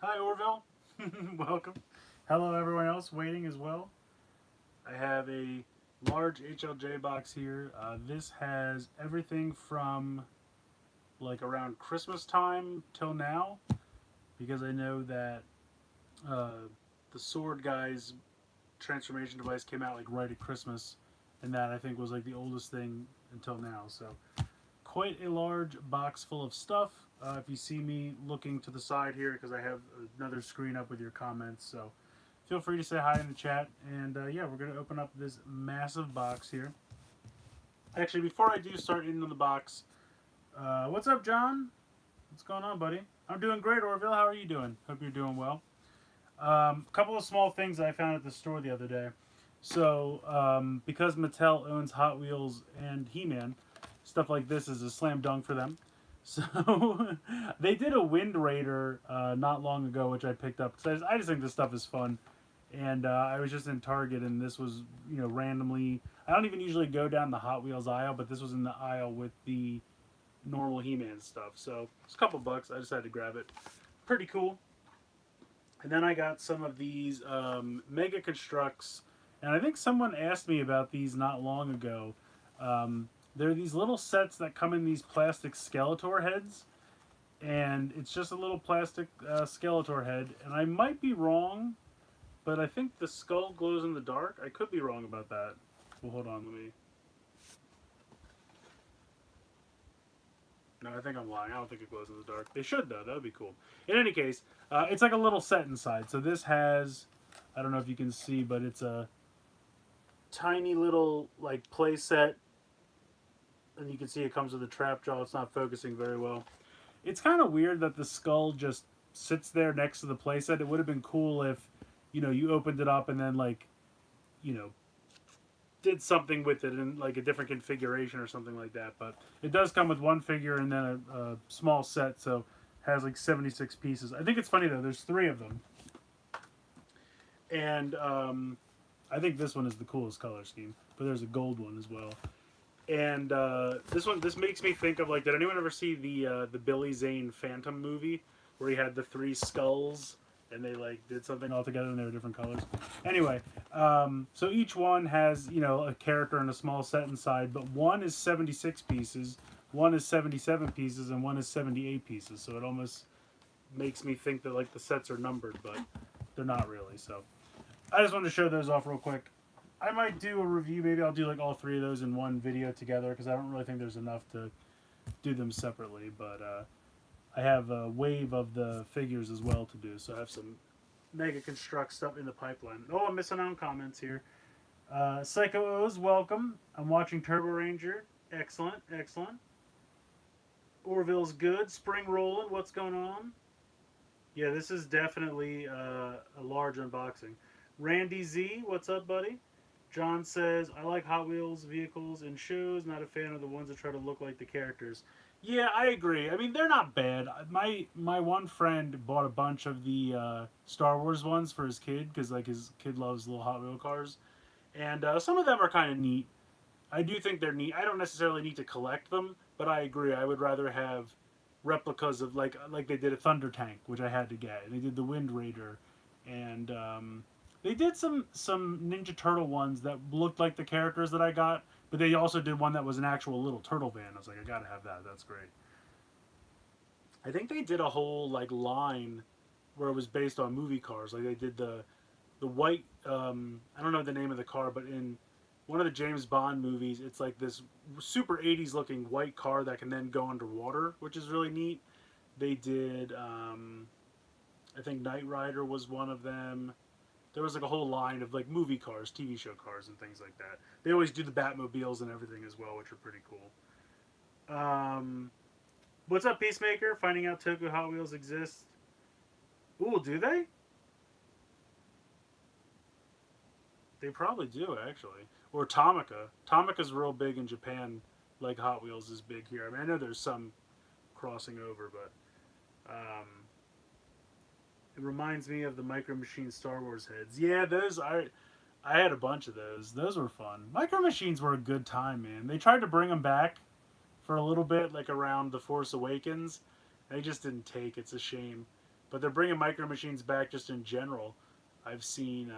Hi, Orville. Welcome. Hello, everyone else waiting as well. I have a large HLJ box here. This has everything from like around Christmas time till now, because I know that uh, the Sword Guy's transformation device came out like right at Christmas, and that I think was like the oldest thing until now. So quite a large box full of stuff. If you see me looking to the side here, because I have another screen up with your comments, so feel free to say hi in the chat. And yeah, we're going to open up this massive box here. Actually, before I do start into the box, what's up, John? What's going on, buddy? I'm doing great, Orville. How are you doing? Hope you're doing well. A couple of small things I found at the store the other day. So, because Mattel owns Hot Wheels and He-Man, stuff like this is a slam dunk for them. So, they did a Wind Raider not long ago, which I picked up because I just think this stuff is fun. And I was just in Target, and this was, randomly. I don't even usually go down the Hot Wheels aisle, but this was in the aisle with the normal He-Man stuff. So, it's a couple bucks. I decided to grab it. Pretty cool. And then I got some of these Mega Constructs, and I think someone asked me about these not long ago. They're these little sets that come in these plastic Skeletor heads, and it's just a little plastic Skeletor head. And I might be wrong, but I think the skull glows in the dark. I could be wrong about that. Well, hold on, let me. No, I think I'm lying. I don't think it glows in the dark. They should, though. That would be cool. In any case, it's like a little set inside. So this has, I don't know if you can see, but it's a tiny little like play set. And you can see it comes with a trap jaw. It's not focusing very well. It's kind of weird that the skull just sits there next to the play set. It would have been cool if, you opened it up and then like, you know, did something with it in like a different configuration or something like that. But it does come with one figure and then a small set, so has like 76 pieces. I think it's funny though. There's three of them, and I think this one is the coolest color scheme. But there's a gold one as well. And this makes me think of like, did anyone ever see the Billy Zane Phantom movie where he had the three skulls and they like did something all together and they were different colors? Anyway, so each one has a character and a small set inside, but one is 76 pieces, one is 77 pieces, and one is 78 pieces. So it almost makes me think that like the sets are numbered, but they're not really. So I just wanted to show those off real quick. I might do a review. Maybe I'll do like all three of those in one video together because I don't really think there's enough to do them separately. But I have a wave of the figures as well to do. So I have some Mega Construct stuff in the pipeline. Oh, I'm missing out on comments here. Psycho O's, welcome. I'm watching Turbo Ranger. Excellent, excellent. Orville's good. Spring rolling. What's going on? Yeah, this is definitely a large unboxing. Randy Z, what's up, buddy? John says, I like Hot Wheels vehicles in shows, not a fan of the ones that try to look like the characters. Yeah, I agree. I mean, they're not bad. My one friend bought a bunch of the Star Wars ones for his kid because like his kid loves little Hot Wheel cars, and some of them are kind of neat. I do think they're neat. I don't necessarily need to collect them, but I agree. I would rather have replicas of like they did a Thunder Tank, which I had to get. They did the Wind Raider, and they did some Ninja Turtle ones that looked like the characters that I got, but they also did one that was an actual little turtle van. I was like, I gotta have that. That's great. I think they did a whole like line where it was based on movie cars. Like they did the white. I don't know the name of the car, but in one of the James Bond movies, it's like this super 80s looking white car that can then go underwater, which is really neat. They did. I think Knight Rider was one of them. There was like a whole line of like movie cars, TV show cars, and things like that. They always do the Batmobiles and everything as well, which are pretty cool. What's up, Peacemaker? Finding out Toku Hot Wheels exists. Ooh, do they? They probably do, actually. Or Tomica. Tomica's real big in Japan, like Hot Wheels is big here. I mean, I know there's some crossing over, but it reminds me of the Micro Machine Star Wars heads. Yeah, those I had a bunch of those. Those were fun. Micro Machines were a good time, man. They tried to bring them back for a little bit, like around The Force Awakens. They just didn't take. It's a shame. But they're bringing Micro Machines back just in general. I've seen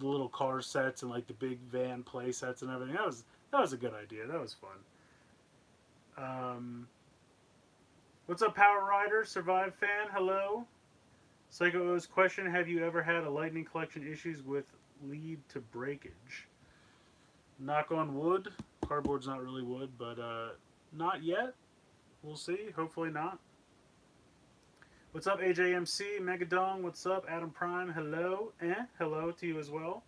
the little car sets and like the big van play sets and everything. That was a good idea. That was fun. What's up, Power Rider? Survive fan, hello. Psycho O's question: have you ever had a Lightning Collection issues with lead to breakage? Knock on wood. Cardboard's not really wood, but not yet. We'll see. Hopefully not. What's up, AJMC? Megadong, what's up? Adam Prime, hello. Hello to you as well.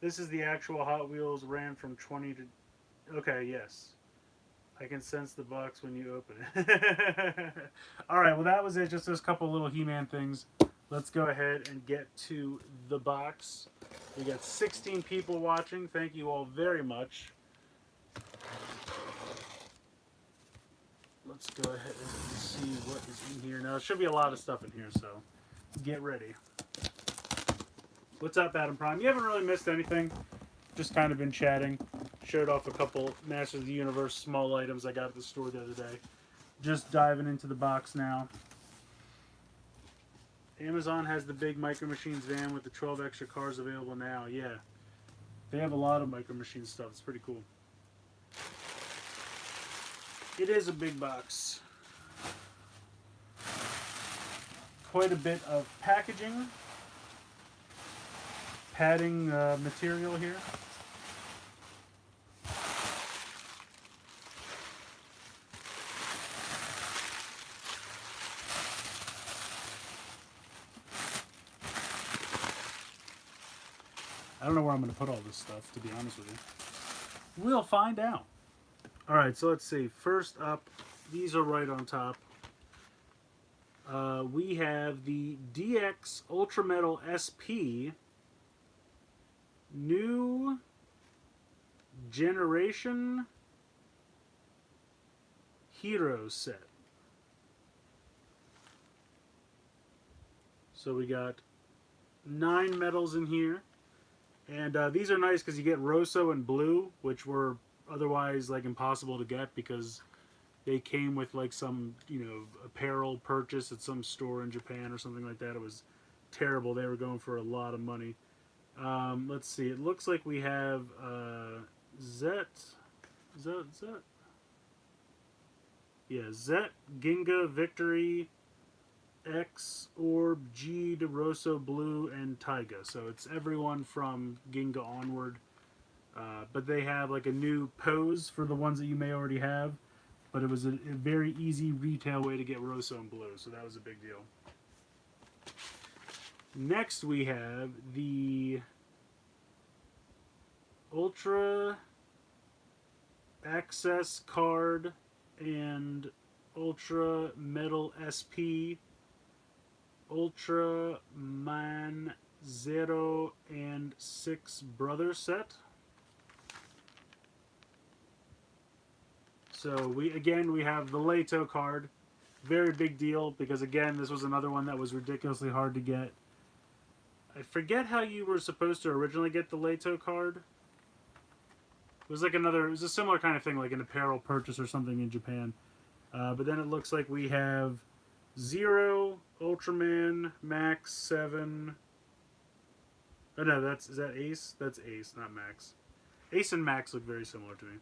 This is the actual Hot Wheels, ran from 20 to... Okay, yes. I can sense the box when you open it. Alright, well that was it. Just those couple little He-Man things. Let's go ahead and get to the box. We got 16 people watching. Thank you all very much. Let's go ahead and see what is in here. Now, there should be a lot of stuff in here, so get ready. What's up, Adam Prime? You haven't really missed anything. Just kind of been chatting. Showed off a couple Masters of the Universe small items I got at the store the other day. Just diving into the box now. Amazon has the big Micro Machines van with the 12 extra cars available now. Yeah. They have a lot of Micro Machines stuff. It's pretty cool. It is a big box. Quite a bit of packaging. Padding material here. I don't know where I'm going to put all this stuff, to be honest with you. We'll find out. Alright, so let's see. First up, these are right on top. We have the DX Ultra Metal SP New Generation Hero set. So we got 9 metals in here. And these are nice because you get Rosso and Blue, which were otherwise like impossible to get because they came with like some, you know, apparel purchase at some store in Japan or something like that. It was terrible. They were going for a lot of money. Let's see. It looks like we have Zet. Yeah, Zet, Ginga, Victory, X, Orb, G, Rosso, Blue, and Taiga. So it's everyone from Ginga onward. But they have like a new pose for the ones that you may already have. But it was a very easy retail way to get Rosso and Blue. So that was a big deal. Next we have the Ultra Access card and Ultra Metal SP, Ultra Man 0 and 6 Brother set. So we have the Leto card. Very big deal because again this was another one that was ridiculously hard to get. I forget how you were supposed to originally get the Leto card. It was like it was a similar kind of thing, like an apparel purchase or something in Japan. But then it looks like we have 0, Ultraman, Max, 7. Oh no, is that Ace? That's Ace, not Max. Ace and Max look very similar to me.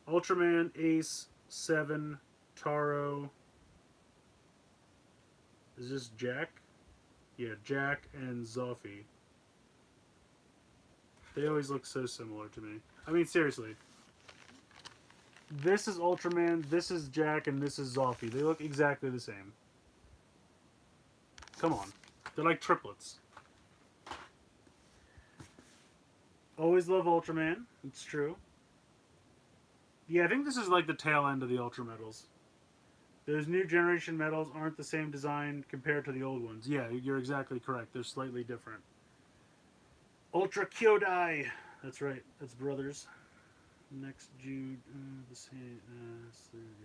Ultraman, Ace, 7, Taro. Is this Jack? Yeah, Jack and Zoffy. They always look so similar to me. I mean, seriously. This is Ultraman, this is Jack, and this is Zoffy. They look exactly the same. Come on. They're like triplets. Always love Ultraman. It's true. Yeah, I think this is like the tail end of the Ultra Metals. Those new generation metals aren't the same design compared to the old ones. Yeah, you're exactly correct. They're slightly different. Ultra Kyodai. That's right. That's brothers. Next Jude. The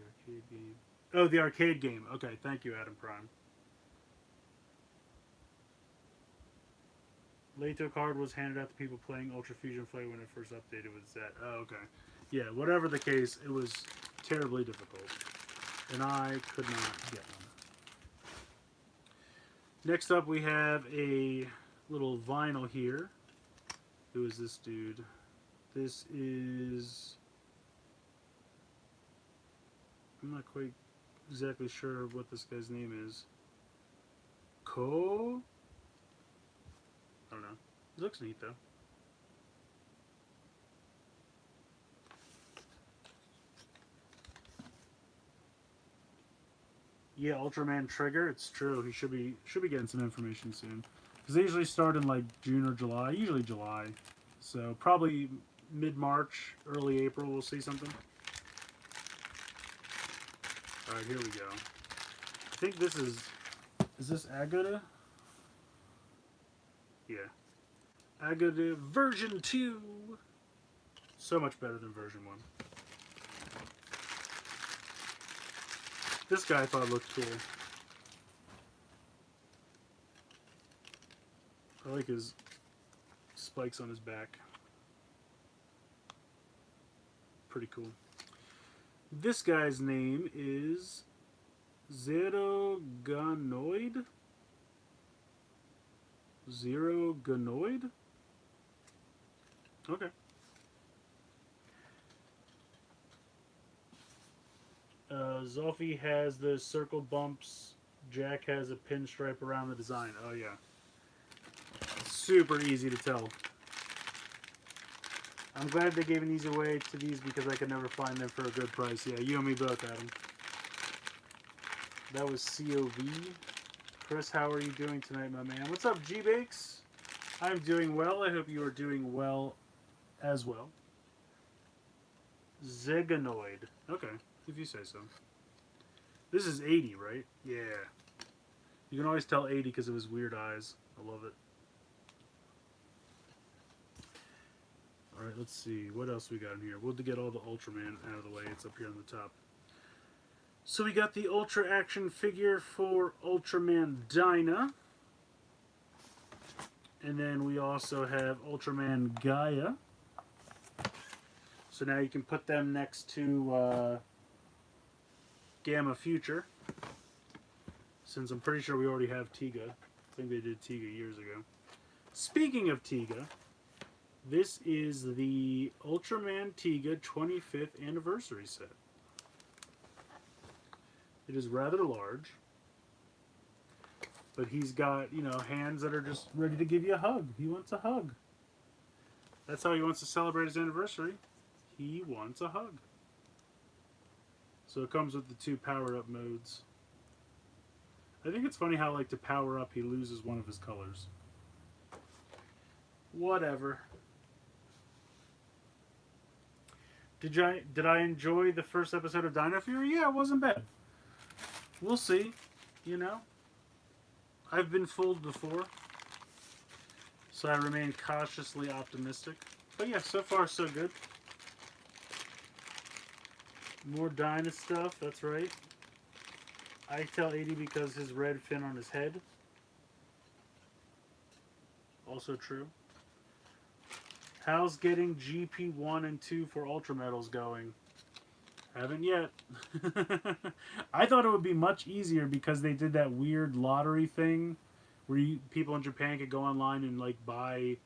arcade game. Oh, the arcade game. Okay, thank you, Adam Prime. Leto card was handed out to people playing Ultra Fusion Flare when it first updated with Zet. Oh, okay. Yeah, whatever the case, it was terribly difficult. And I could not get Next up, we have a little vinyl here. Who is this dude? This is... I'm not quite exactly sure what this guy's name is. I don't know. It looks neat, though. Yeah, Ultraman Trigger. It's true. He should be getting some information soon. Because they usually start in like June or July. Usually July. So probably mid-March, early April, we'll see something. Alright, here we go. I think this is this Agoda? Yeah. Agoda version 2. So much better than version 1. This guy I thought looked cool. I like his spikes on his back. Pretty cool. This guy's name is Zero Ganoid? Zero Ganoid? Okay. Zolfi has the circle bumps. Jack has a pinstripe around the design. Oh, yeah. Super easy to tell. I'm glad they gave an easy way to these because I could never find them for a good price. Yeah, you and me both, Adam. That was COV. Chris, how are you doing tonight, my man? What's up, G-Bakes? I'm doing well. I hope you are doing well as well. Zeganoid. Okay, if you say so. This is 80, right? Yeah. You can always tell 80 because of his weird eyes. I love it. Alright, let's see. What else we got in here? We'll get all the Ultraman out of the way. It's up here on the top. So we got the Ultra Action figure for Ultraman Dyna. And then we also have Ultraman Gaia. So now you can put them next to Gamma Future. Since I'm pretty sure we already have Tiga. I think they did Tiga years ago. Speaking of Tiga, this is the Ultraman Tiga 25th anniversary set. It is rather large. But he's got, you know, hands that are just ready to give you a hug. He wants a hug. That's how he wants to celebrate his anniversary. He wants a hug. So it comes with the 2 power-up modes. I think it's funny how, like, to power up, he loses one of his colors. Whatever. Did I enjoy the first episode of Dino Fury? Yeah, it wasn't bad. We'll see. You know? I've been fooled before. So I remain cautiously optimistic. But yeah, so far so good. More Dyna stuff, that's right. I tell 80 because his red fin on his head. Also true. How's getting GP 1 and 2 for Ultra Metals going? Haven't yet. I thought it would be much easier because they did that weird lottery thing where people in Japan could go online and like buy,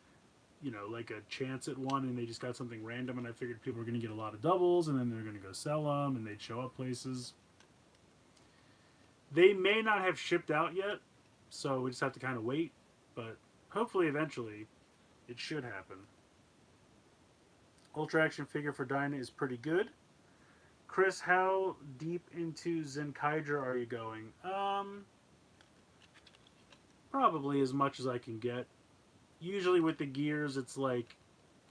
you know, like a chance at one, and they just got something random, and I figured people were going to get a lot of doubles, and then they're going to go sell them, and they'd show up places. They may not have shipped out yet, so we just have to kind of wait, but hopefully eventually it should happen. Ultra Action figure for Dyna is pretty good. Chris, how deep into Zenkaidra are you going? Probably as much as I can get. Usually with the gears, it's like,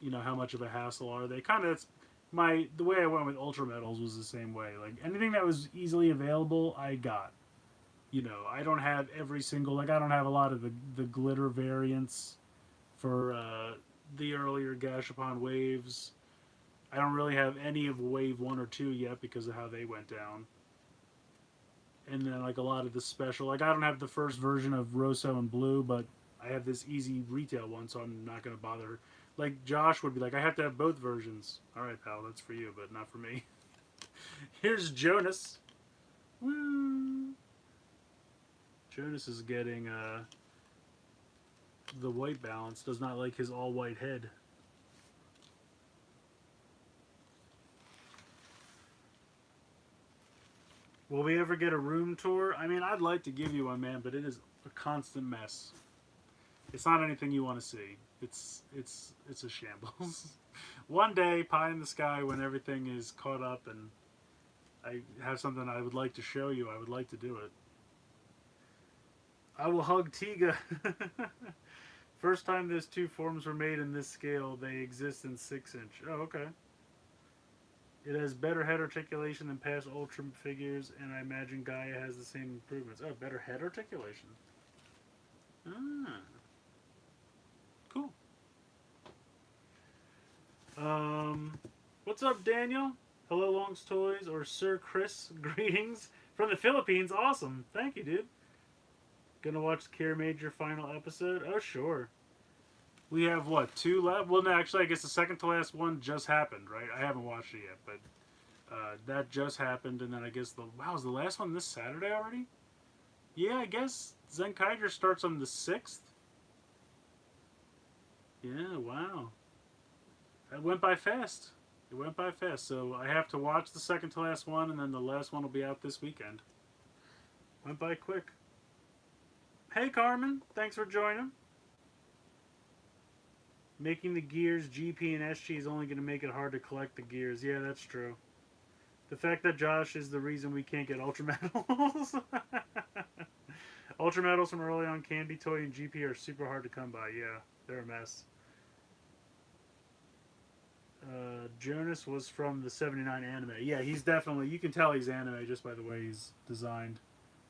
you know, how much of a hassle are they? Kind of, it's the way I went with Ultra Metals was the same way. Like, anything that was easily available, I got. You know, I don't have every single, like, I don't have a lot of the glitter variants for the earlier Gashapon waves. I don't really have any of wave 1 or 2 yet because of how they went down. And then, like, a lot of the special, like, I don't have the first version of Rosso and Blue, but I have this easy retail one, so I'm not going to bother. Like, Josh would be like, I have to have both versions. Alright, pal, that's for you, but not for me. Here's Jonas. Woo! Jonas is getting the white balance. Does not like his all white head. Will we ever get a room tour? I mean, I'd like to give you one, man, but it is a constant mess. It's not anything you want to see. It's a shambles. One day, pie in the sky, when everything is caught up and I have something I would like to show you, I would like to do it. I will hug Tiga. First time those two forms were made in this scale, they exist in 6-inch. Oh, okay. It has better head articulation than past Ultra figures, and I imagine Gaia has the same improvements. Oh, better head articulation. Ah. Cool. What's up, Daniel? Hello, Long's Toys, or Sir Chris. Greetings from the Philippines. Awesome. Thank you, dude. Gonna watch the Kira Major final episode? Oh, sure. We have, what, 2 left? Well, no, actually, I guess the second to last one just happened, right? I haven't watched it yet, but that just happened, and then I guess wow, is the last one this Saturday already? Yeah, I guess Zenkaiger starts on the 6th. Yeah, wow. That went by fast. It went by fast, so I have to watch the second to last one, and then the last one will be out this weekend. Went by quick. Hey, Carmen. Thanks for joining. Making the gears GP and SG is only going to make it hard to collect the gears. Yeah, that's true. The fact that Josh is the reason we can't get Ultra Metals. Ultra Metals from early on Candy Toy and GP are super hard to come by. Yeah, they're a mess. Jonas was from the 79 anime. Yeah, he's definitely... You can tell he's anime just by the way he's designed.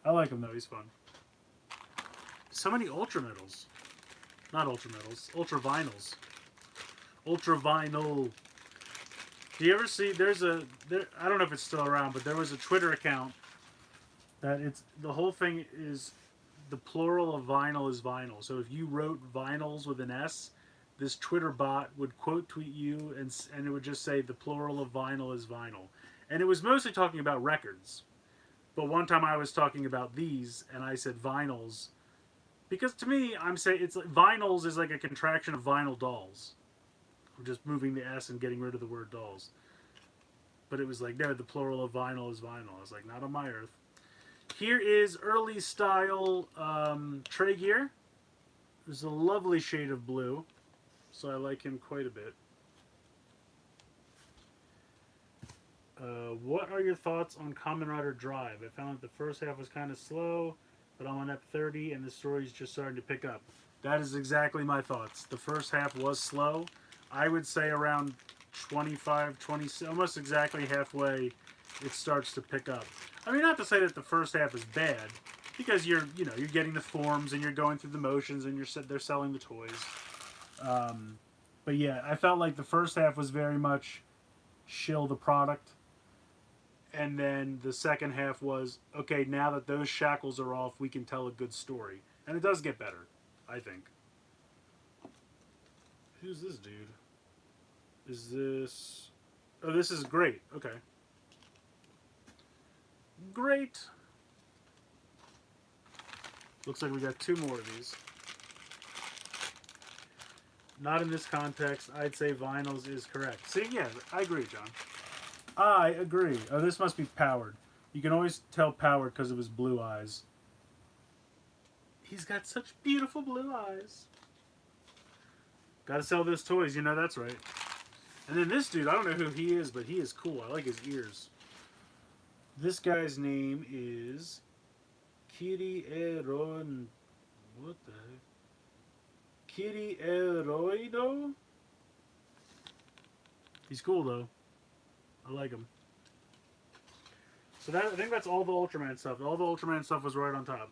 I like him, though. He's fun. So many Ultra Metals. Not Ultra Metals. Ultra Vinyls. Ultra Vinyl. Do you ever see... I don't know if it's still around, but there was a Twitter account that it's... The whole thing is... The plural of vinyl is vinyl. So if you wrote vinyls with an S, this Twitter bot would quote tweet you and it would just say the plural of vinyl is vinyl. And it was mostly talking about records. But one time I was talking about these and I said vinyls. Because to me, I'm saying it's like, vinyls is like a contraction of vinyl dolls. I'm just moving the S and getting rid of the word dolls. But it was like, no, the plural of vinyl is vinyl. I was like, not on my earth. Here is early style Trey Gear. There's a lovely shade of blue. So I like him quite a bit. What are your thoughts on Kamen Rider Drive? I found that the first half was kind of slow, but I'm on Ep 30 and the story's just starting to pick up. That is exactly my thoughts. The first half was slow. I would say around 25, 20, almost exactly halfway, it starts to pick up. I mean, not to say that the first half is bad, because you're getting the forms and you're going through the motions and they're selling the toys. But yeah, I felt like the first half was very much shill the product. And then the second half was, okay, now that those shackles are off, we can tell a good story. And it does get better, I think. Who's this dude? Is this... Oh, this is great. Okay. Great. Looks like we got 2 more of these. Not in this context. I'd say vinyls is correct. See, yeah, I agree, John. I agree. Oh, this must be powered. You can always tell powered because of his blue eyes. He's got such beautiful blue eyes. Gotta sell those toys, you know that's right. And then this dude, I don't know who he is, but he is cool. I like his ears. This guy's name is Kiri Eron. What the heck? Kiri Eroido? He's cool though. I like him. So I think that's all the Ultraman stuff. All the Ultraman stuff was right on top.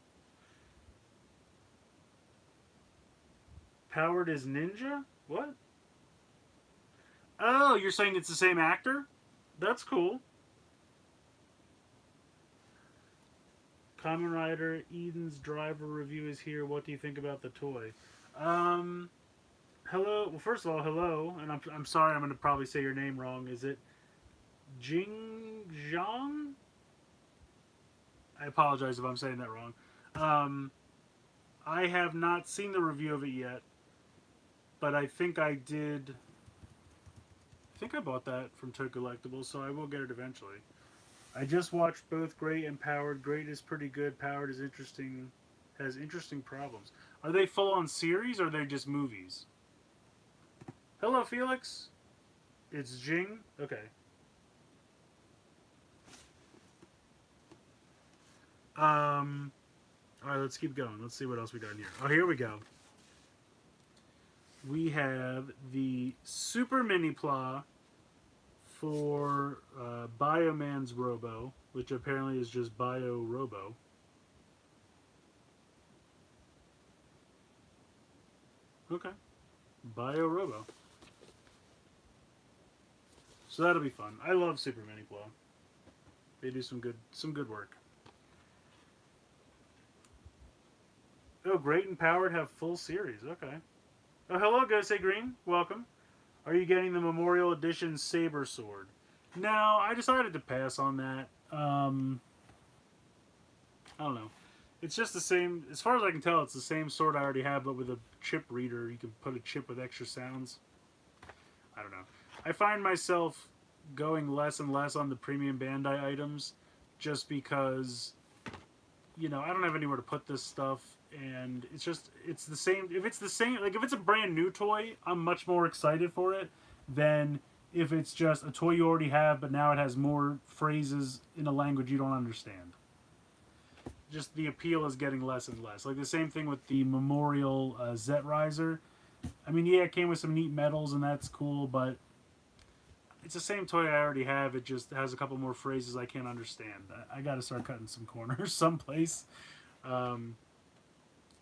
Powered is Ninja? What? Oh, you're saying it's the same actor? That's cool. Kamen Rider Eden's driver review is here. What do you think about the toy? Hello. Well, first of all, hello. And I'm sorry I'm going to probably say your name wrong. Is it Jing Zhang? I apologize if I'm saying that wrong. I have not seen the review of it yet, but I think I did. I think I bought that from Toy Collectibles, so I will get it eventually. I just watched both Great and Powered. Great is pretty good. Powered is interesting. Has interesting problems. Are they full on series or are they just movies? Hello, Felix. It's Jing. Okay. All right, let's keep going. Let's see what else we got in here. Oh, here we go. We have the Super Mini Pla for Bioman's Robo, which apparently is just Bio Robo. Okay. Bio Robo. So that'll be fun. I love Super Mini Pla. They do some good work. Oh, Great and Powered have full series. Okay. Oh, hello, Gosei Green. Welcome. Are you getting the Memorial Edition Saber Sword? No, I decided to pass on that. I don't know. It's just the same, as far as I can tell, it's the same sword I already have, but with a chip reader. You can put a chip with extra sounds. I don't know. I find myself going less and less on the premium Bandai items just because, you know, I don't have anywhere to put this stuff. And it's the same. If it's the same, like if it's a brand new toy, I'm much more excited for it than if it's just a toy you already have, but now it has more phrases in a language you don't understand. Just the appeal is getting less and less. Like the same thing with the Memorial Z-Riser. I mean, yeah, it came with some neat medals and that's cool, but it's the same toy I already have. It just has a couple more phrases I can't understand. I got to start cutting some corners someplace.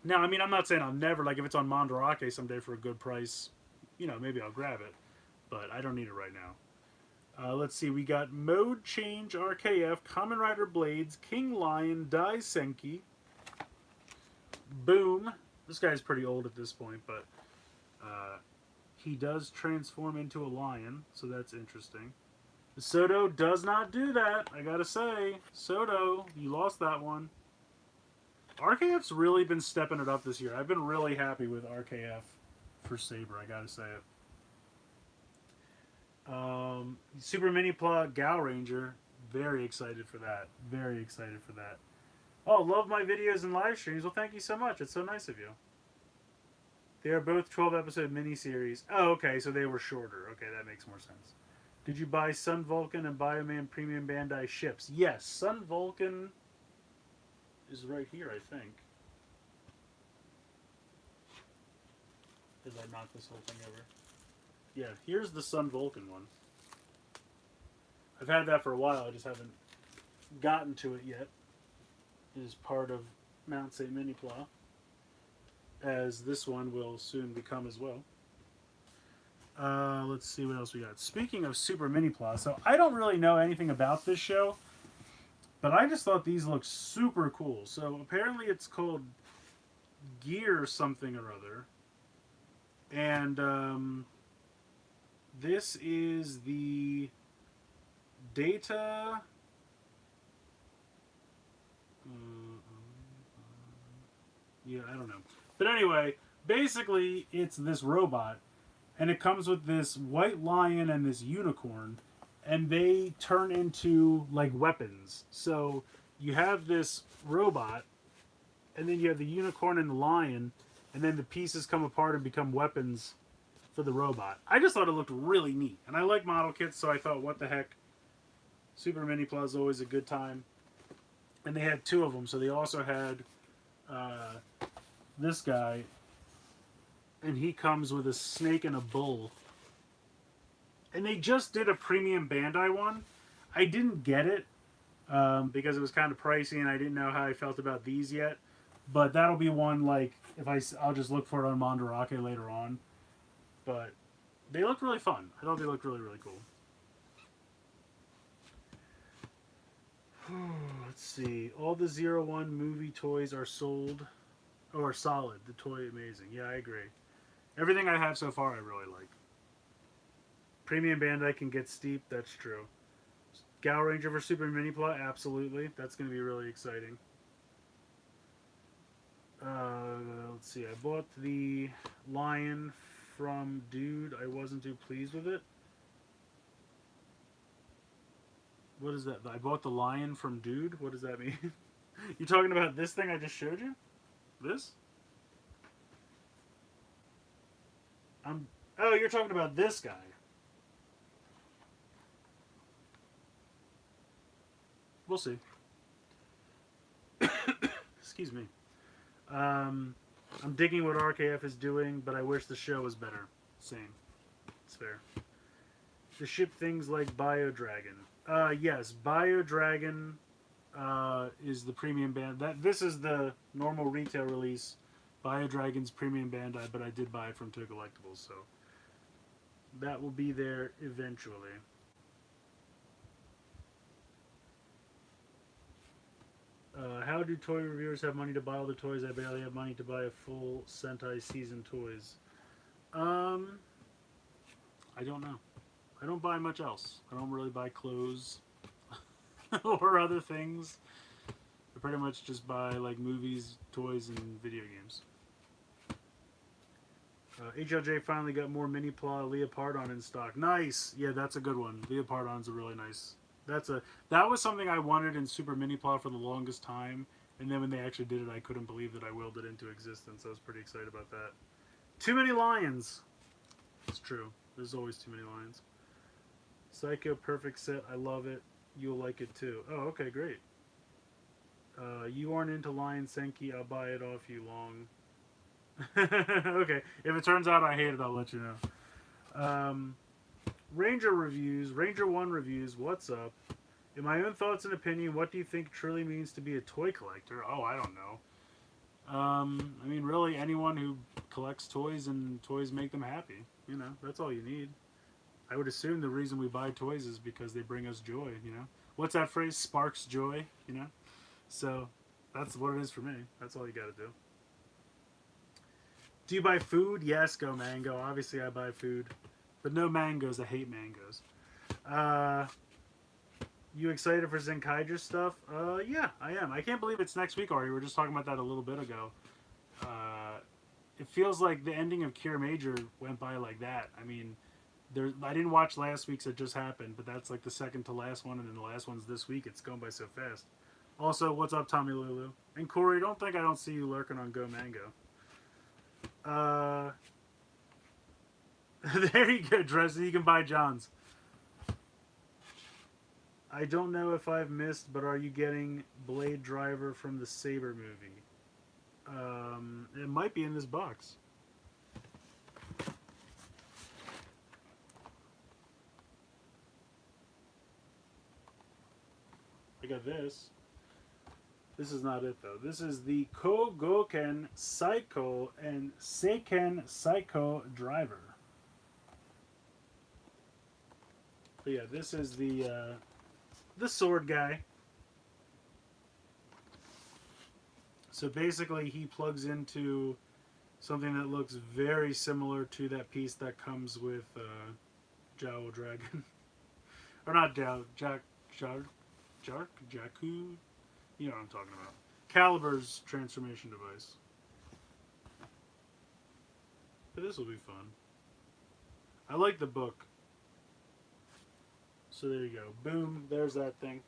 Now, I mean, I'm not saying I'll never, like, if it's on Mandarake someday for a good price, you know, maybe I'll grab it. But I don't need it right now. Let's see, we got Mode Change RKF, Kamen Rider Blades, King Lion, Dai Senki, Boom. This guy's pretty old at this point, but he does transform into a lion, so that's interesting. Soto does not do that, I gotta say. Soto, you lost that one. RKF's really been stepping it up this year. I've been really happy with RKF for Saber, I gotta say it. Super Mini Pla Gal Ranger, very excited for that. Very excited for that. Oh, love my videos and live streams. Well, thank you so much. It's so nice of you. They are both 12-episode miniseries. Oh, okay, so they were shorter. Okay, that makes more sense. Did you buy Sun Vulcan and Bioman Premium Bandai ships? Yes, Sun Vulcan is right here, I think. As I knock this whole thing over. Yeah, here's the Sun Vulcan one. I've had that for a while, I just haven't gotten to it yet. It is part of Mount St. Mini Pla, as this one will soon become as well. Let's see what else we got. Speaking of Super Mini Pla, so I don't really know anything about this show, but I just thought these looked super cool. So apparently it's called Gear something or other. And this is the Data... yeah, I don't know. But anyway, basically it's this robot, and it comes with this white lion and this unicorn, and they turn into, like, weapons. So you have this robot, and then you have the unicorn and the lion, and then the pieces come apart and become weapons for the robot. I just thought it looked really neat. And I like model kits, so I thought, what the heck. Super Mini Pla is always a good time. And they had two of them, so they also had this guy, and he comes with a snake and a bull. And they just did a premium Bandai one. I didn't get it because it was kind of pricey, and I didn't know how I felt about these yet. But that'll be one, like, I'll just look for it on Mandarake later on. But they look really fun. I thought they looked really, really cool. Let's see. All the 01 movie toys are sold, or solid. The toy amazing. Yeah, I agree. Everything I have so far I really like. Premium Bandai can get steep, that's true. Gal Ranger for Super Mini Pla, absolutely. That's going to be really exciting. see. I bought the lion from Dude. I wasn't too pleased with it. What is that? I bought the lion from Dude? What does that mean? You talking about this thing I just showed you? This? Oh, you're talking about this guy. We'll see. Excuse me. I'm digging what RKF is doing, but I wish the show was better. Same. It's fair. To ship things like Bio Dragon. Yes, Bio Dragon is the premium band. This is the normal retail release. Bio Dragon's premium Bandai, but I did buy it from Toy Collectibles, so that will be there eventually. How do toy reviewers have money to buy all the toys? I barely have money to buy a full Sentai season toys. I don't know. I don't buy much else. I don't really buy clothes or other things. I pretty much just buy like movies, toys, and video games. HLJ finally got more Mini Pla Leopardon in stock. Nice! Yeah, that's a good one. Leopardon's a really nice. That was something I wanted in Super Mini Pla for the longest time, and then when they actually did it, I couldn't believe that I willed it into existence. I was pretty excited about that. Too many lions! It's true. There's always too many lions. Psycho Perfect Set. I love it. You'll like it too. Oh, okay, great. You aren't into Lion Senki. I'll buy it off you long. Okay. If it turns out I hate it, I'll let you know. Ranger reviews. Ranger 1 reviews. What's up? In my own thoughts and opinion, what do you think truly means to be a toy collector? Oh, I don't know. I mean, really, anyone who collects toys and toys make them happy. You know, that's all you need. I would assume the reason we buy toys is because they bring us joy, you know? What's that phrase? Sparks joy, you know? So, that's what it is for me. That's all you gotta do. Do you buy food? Yes, go mango. Obviously, I buy food. But no mangoes. I hate mangoes. You excited for Zenkaiger stuff? Yeah, I am. I can't believe it's next week already. We were just talking about that a little bit ago. It feels like the ending of Cure Major went by like that. I mean, I didn't watch last week's. It just happened, but that's like the second to last one, and then the last one's this week. It's going by so fast. Also, what's up, Tommy Lulu? And Corey, don't think I don't see you lurking on Go Mango. There you go, Dresden. You can buy John's. I don't know if I've missed, but are you getting Blade Driver from the Saber movie? It might be in this box. I got this. This is not it, though. This is the Kogoken Psycho and Seiken Psycho Driver. But yeah, this is the sword guy. So basically, he plugs into something that looks very similar to that piece that comes with Jowl Dragon. Or not Jowl, Jakku? You know what I'm talking about. Calibur's transformation device. But this will be fun. I like the book. So there you go. Boom. There's that thing.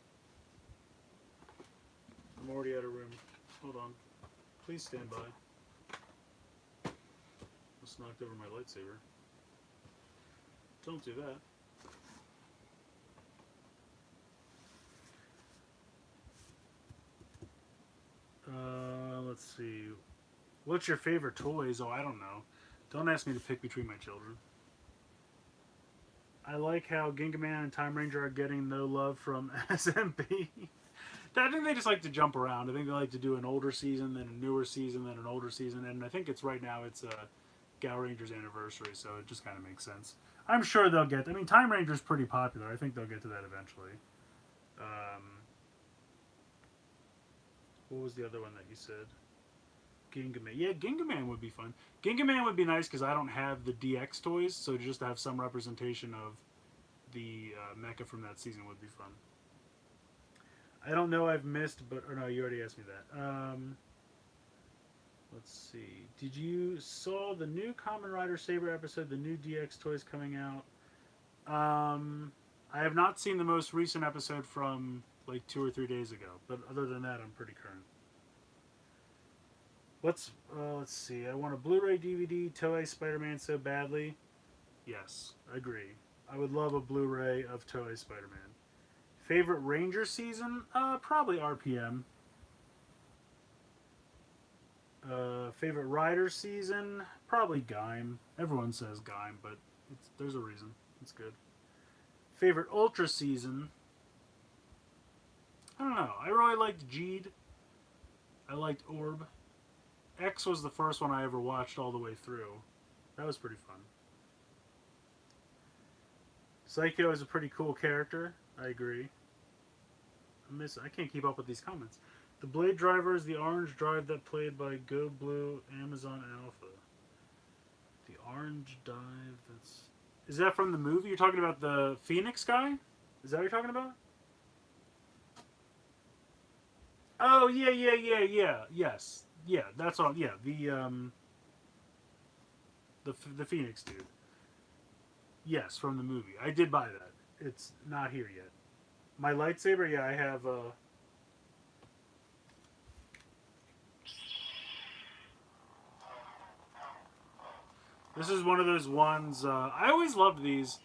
I'm already out of room. Hold on. Please stand by. Just knocked over my lightsaber. Don't do that. Let's see. What's your favorite toys? Oh, I don't know. Don't ask me to pick between my children. I like how Ginga Man and Time Ranger are getting no love from SMP. I think they just like to jump around. I think they like to do an older season, then a newer season, then an older season. And I think it's right now it's Gal Ranger's anniversary, so it just kind of makes sense. I'm sure they'll get... I mean, Time Ranger's pretty popular. I think they'll get to that eventually. What was the other one that you said? Ginga Man. Yeah, Ginga Man would be fun. Ginga Man would be nice because I don't have the DX toys, so just to have some representation of the mecha from that season would be fun. I don't know I've missed, but... Or no, you already asked me that. Let's see. Did you saw the new Kamen Rider Saber episode, the new DX toys coming out? I have not seen the most recent episode from like 2 or 3 days ago, but other than that, I'm pretty current. Let's see. I want a Blu-ray DVD Toei Spider-Man so badly. Yes, agree. I would love a Blu-ray of Toei Spider-Man. Favorite Ranger season? Probably RPM. Favorite Rider season? Probably Gaim. Everyone says Gaim, but there's a reason. It's good. Favorite Ultra season? I don't know. I really liked Jeed. I liked Orb. X was the first one I ever watched all the way through. That was pretty fun. Psycho is a pretty cool character. I agree. I can't keep up with these comments. The Blade Driver is the orange drive that played by Go Blue Amazon Alpha. The orange dive, that's... Is that from the movie? You're talking about the Phoenix guy? Is that what you're talking about? Oh, yeah. Yes. Yeah, that's all. Yeah, the Phoenix dude. Yes, from the movie. I did buy that. It's not here yet. My lightsaber, yeah, I have this is one of those ones, I always loved these.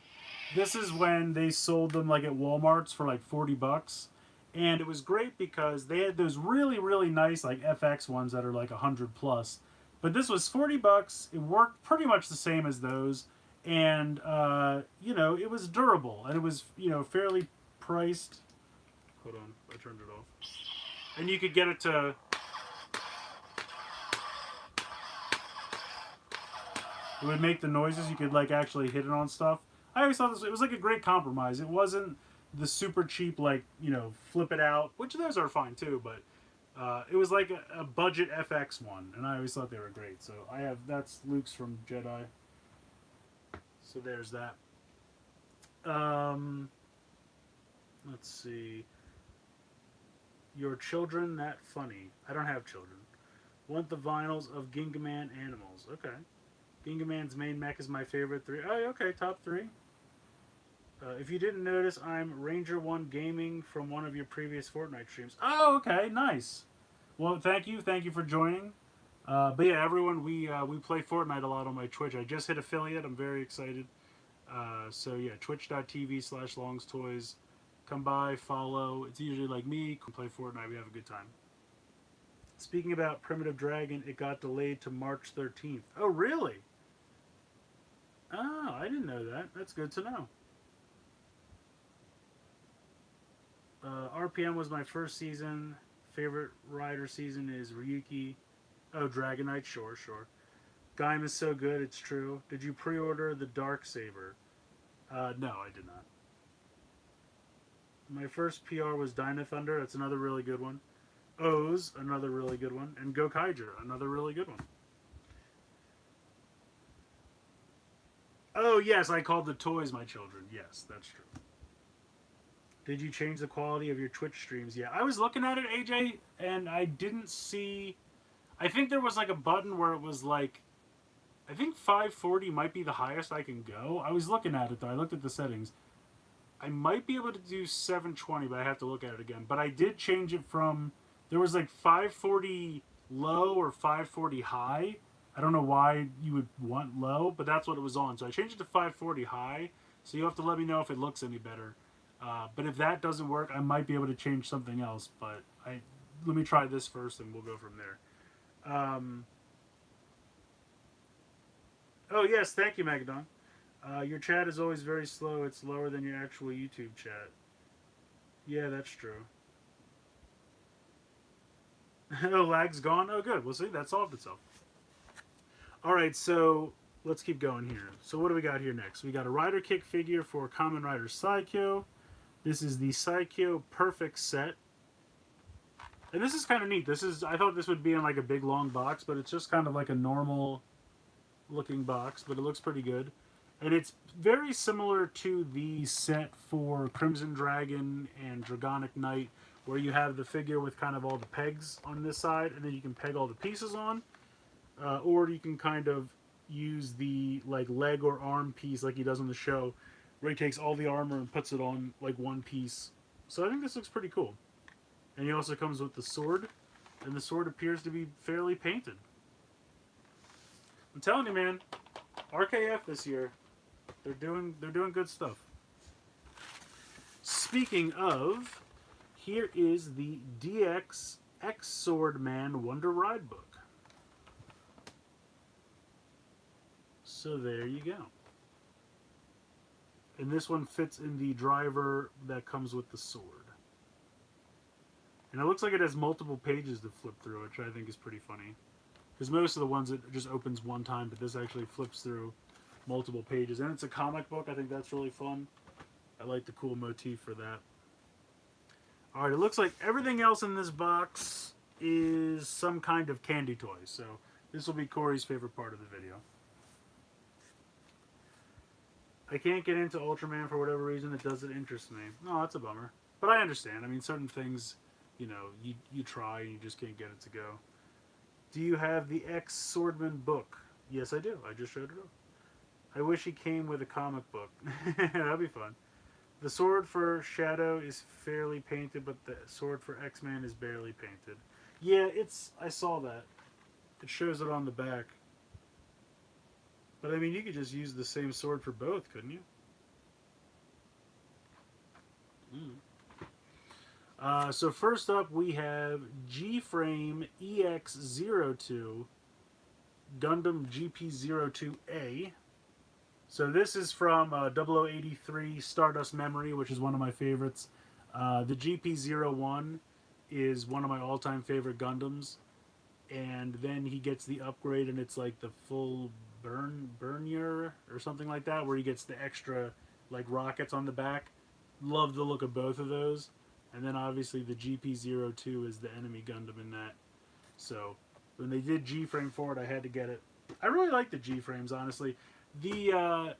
This is when they sold them like at Walmart's for like $40. And it was great because they had those really, really nice like FX ones that are like 100 plus. But this was $40. It worked pretty much the same as those. And, it was durable. And it was, fairly priced. Hold on, I turned it off. And you could get it to... It would make the noises. You could like actually hit it on stuff. I always thought it was like a great compromise. It wasn't the super cheap like flip it out, which those are fine too. But it was like a budget FX one, and I always thought they were great. So that's Luke's from Jedi. So there's that. Let's see. Your children that funny? I don't have children. Want the vinyls of Gingaman animals? Okay. Gingaman's main mech is my favorite 3. Oh, okay, top 3. If you didn't notice, I'm Ranger 1 Gaming from one of your previous Fortnite streams. Oh, okay, nice. Well, thank you for joining. But yeah, everyone, we play Fortnite a lot on my Twitch. I just hit affiliate. I'm very excited. So yeah, twitch.tv/longstoys. Come by, follow. It's usually like me. Come play Fortnite. We have a good time. Speaking about Primitive Dragon, it got delayed to March 13th. Oh, really? Oh, I didn't know that. That's good to know. RPM was my first season. Favorite rider season is Ryuki. Oh, Dragonite. Sure. Gaim is so good, it's true. Did you pre-order the Dark Saber? No, I did not. My first PR was Dino Thunder. That's another really good one. O's, another really good one. And Gokaiger, another really good one. Oh, yes, I called the toys my children. Yes, that's true. Did you change the quality of your Twitch streams? Yeah, I was looking at it, AJ, and I didn't see... I think there was like a button where it was like... I think 540 might be the highest I can go. I was looking at it, though. I looked at the settings. I might be able to do 720, but I have to look at it again. But I did change it from... There was like 540 low or 540 high. I don't know why you would want low, but that's what it was on. So I changed it to 540 high. So you have to let me know if it looks any better. But if that doesn't work, I might be able to change something else. But let me try this first, and we'll go from there. Oh, yes. Thank you, Megadon. Your chat is always very slow. It's lower than your actual YouTube chat. Yeah, that's true. Oh, lag's gone? Oh, good. We'll see. That solved itself. All right, so let's keep going here. So what do we got here next? We got a Rider Kick figure for Kamen Rider Saikyo. This is the Saikyo Perfect Set. And this is kind of neat. I thought this would be in like a big long box, but it's just kind of like a normal looking box, but it looks pretty good. And it's very similar to the set for Crimson Dragon and Dragonic Knight, where you have the figure with kind of all the pegs on this side, and then you can peg all the pieces on. or you can kind of use the like leg or arm piece like he does on the show, where he takes all the armor and puts it on like one piece. So I think this looks pretty cool. And he also comes with the sword, and the sword appears to be fairly painted. I'm telling you, man, RKF this year, they're doing good stuff. Speaking of, here is the DX X Swordman Wonder Ride book. So there you go. And this one fits in the driver that comes with the sword. And it looks like it has multiple pages to flip through, which I think is pretty funny. Because most of the ones it just opens one time, but this actually flips through multiple pages. And it's a comic book. I think that's really fun. I like the cool motif for that. Alright, it looks like everything else in this box is some kind of candy toy. So this will be Corey's favorite part of the video. I can't get into Ultraman for whatever reason. It doesn't interest me. No, that's a bummer. But I understand. I mean, certain things, you know, you try and you just can't get it to go. Do you have the X Swordman book? Yes, I do. I just showed it up. I wish he came with a comic book. That'd be fun. The sword for Shadow is fairly painted, but the sword for X-Man is barely painted. Yeah, I saw that. It shows it on the back. But I mean, you could just use the same sword for both, couldn't you? So first up, we have G-Frame EX02 Gundam GP02A. So this is from 0083 Stardust Memory, which is one of my favorites. The GP01 is one of my all-time favorite Gundams. And then he gets the upgrade, and it's like the full Bernier or something like that, where he gets the extra like rockets on the back. Love the look of both of those. And then obviously the GP02 is the enemy Gundam in that. So when they did G-Frame for it, I had to get it. I really like the G-Frames, honestly. I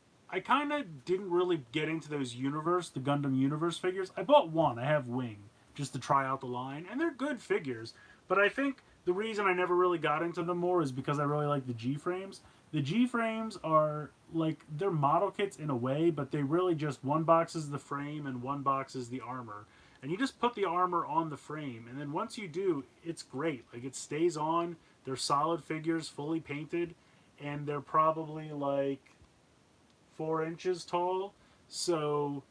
kind of didn't really get into those the Gundam Universe figures. I bought one. I have Wing, just to try out the line. And they're good figures. But I think the reason I never really got into them more is because I really like the G-Frames. The G-Frames are, like, they're model kits in a way, but they really just, one box is the frame and one box is the armor. And you just put the armor on the frame, and then once you do, it's great. Like, it stays on, they're solid figures, fully painted, and they're probably, like, 4 inches tall. So,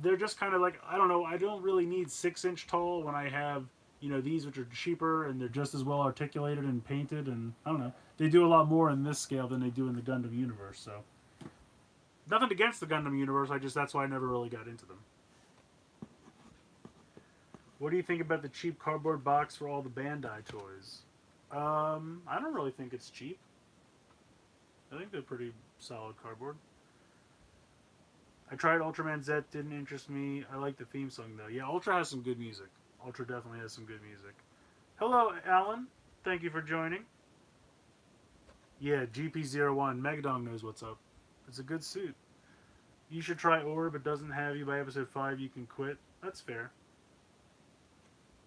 they're just kind of like, I don't know, I don't really need 6-inch tall when I have, you know, these which are cheaper and they're just as well articulated and painted, and I don't know. They do a lot more in this scale than they do in the Gundam universe, so. Nothing against the Gundam universe, that's why I never really got into them. What do you think about the cheap cardboard box for all the Bandai toys? I don't really think it's cheap. I think they're pretty solid cardboard. I tried Ultraman Z, didn't interest me. I like the theme song though. Yeah, Ultra has some good music. Ultra definitely has some good music. Hello, Alan. Thank you for joining. Yeah, GP01. Megadong knows what's up. It's a good suit. You should try Orb. It doesn't have you by episode 5. You can quit. That's fair.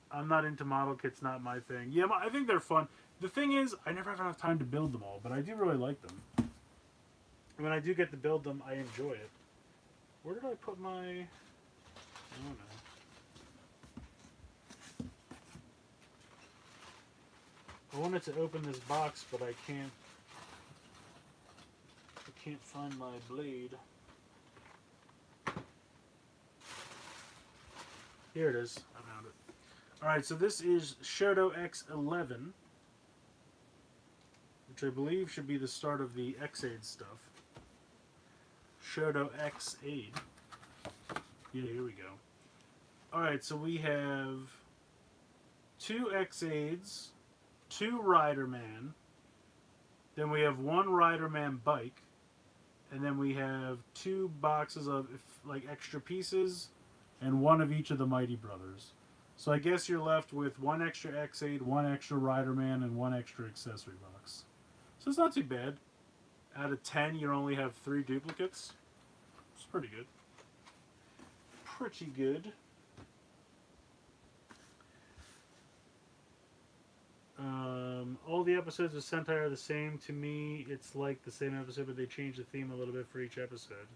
I'm not into model kits. Not my thing. Yeah, I think they're fun. The thing is, I never have enough time to build them all, but I do really like them. And when I do get to build them, I enjoy it. Where did I put my... I don't know. I wanted to open this box, but I can't find my blade. Here it is. I found it. Alright, so this is Shoto X11, which I believe should be the start of the X-Aid stuff. Shoto X-Aid. Yeah, here we go. Alright, so we have 2 X-Aids, 2 Riderman, then we have 1 Riderman bike, and then we have 2 boxes of like extra pieces, and 1 of each of the Mighty Brothers. So I guess you're left with 1 extra X-Aid, 1 extra Riderman, and 1 extra accessory box. So it's not too bad. Out of 10, you only have 3 duplicates. It's pretty good. Pretty good. All the episodes of Sentai are the same. To me, it's like the same episode, but they change the theme a little bit for each episode.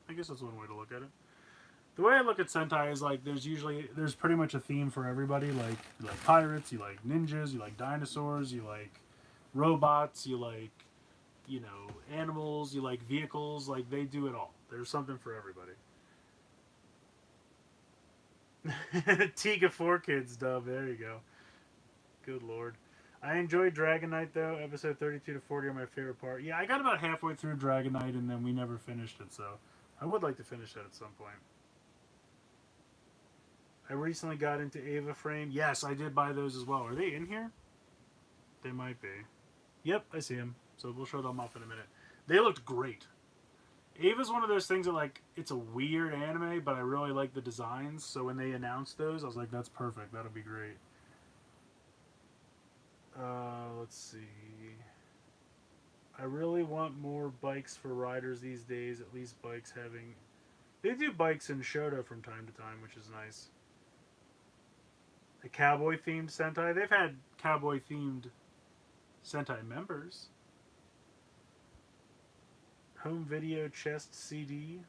I guess that's one way to look at it. The way I look at Sentai is like there's pretty much a theme for everybody. Like you like pirates, you like ninjas, you like dinosaurs, you like robots, you like animals, you like vehicles. Like they do it all. There's something for everybody. Tiga 4 Kids dub. There you go. Good lord. I enjoyed Dragon Knight though. Episode 32 to 40 are my favorite part. Yeah, I got about halfway through Dragon Knight and then we never finished it, so I would like to finish that at some point. I recently got into Ava Frame. Yes, I did buy those as well. Are they in here? They might be. Yep, I see them. So we'll show them off in a minute. They looked great. Ava's one of those things that, like, it's a weird anime, but I really like the designs. So when they announced those, I was like, that's perfect. That'll be great. Let's see. I really want more bikes for riders these days. At least bikes having... They do bikes in Shoto from time to time, which is nice. A cowboy-themed Sentai. They've had cowboy-themed Sentai members. Home video chest CD.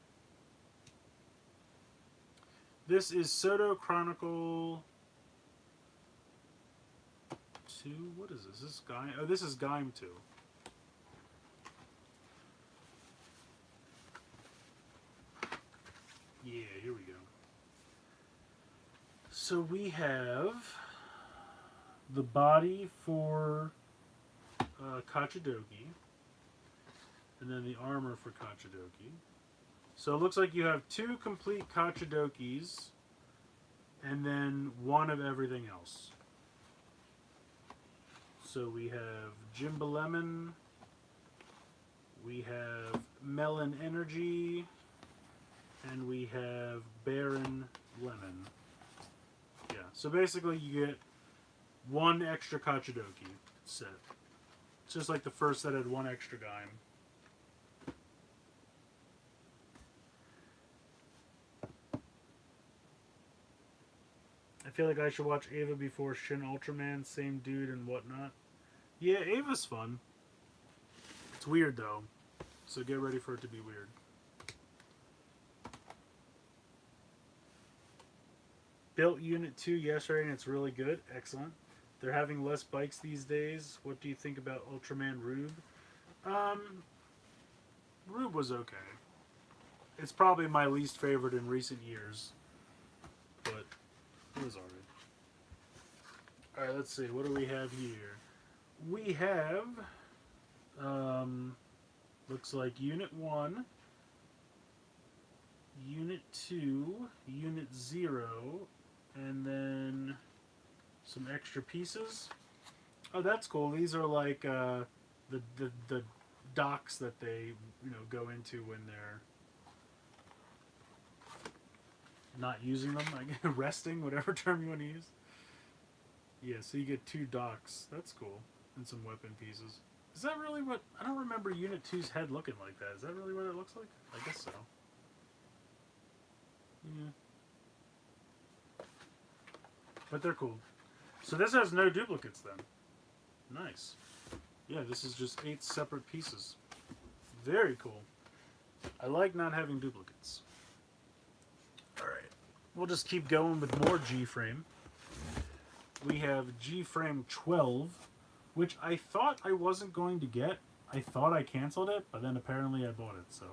This is Soto Chronicle 2. What is this? Is this Gaim? Oh, this is Gaim 2. Yeah, here we go. So we have the body for Kachidoki, and then the armor for Kachidoki. So it looks like you have 2 complete Kachidokis, and then 1 of everything else. So we have Jimba Lemon, we have Melon Energy, and we have Baron Lemon. Yeah, so basically you get 1 extra Kachidoki set. It's just like the first set had 1 extra Gaim. I feel like I should watch Ava before Shin Ultraman, same dude and whatnot. Yeah, Ava's fun. It's weird though, so get ready for it to be weird. Built Unit 2 yesterday and it's really good. Excellent. They're having less bikes these days. What do you think about Ultraman Rube? Rube was okay. It's probably my least favorite in recent years. But it was alright. Alright, let's see. What do we have here? We have... looks like Unit 1, Unit 2, Unit 0, and then some extra pieces. Oh, that's cool. These are like the docks that they go into when they're not using them. I guess resting, whatever term you want to use. Yeah, so you get 2 docks. That's cool, and some weapon pieces. Is that really what... I don't remember Unit 2's head looking like that. Is that really what it looks like? I guess so. Yeah. But they're cool. So this has no duplicates then. Nice. Yeah, this is just 8 separate pieces. Very cool. I like not having duplicates. Alright. We'll just keep going with more G-Frame. We have G-Frame 12, which I thought I wasn't going to get. I thought I canceled it, but then apparently I bought it, so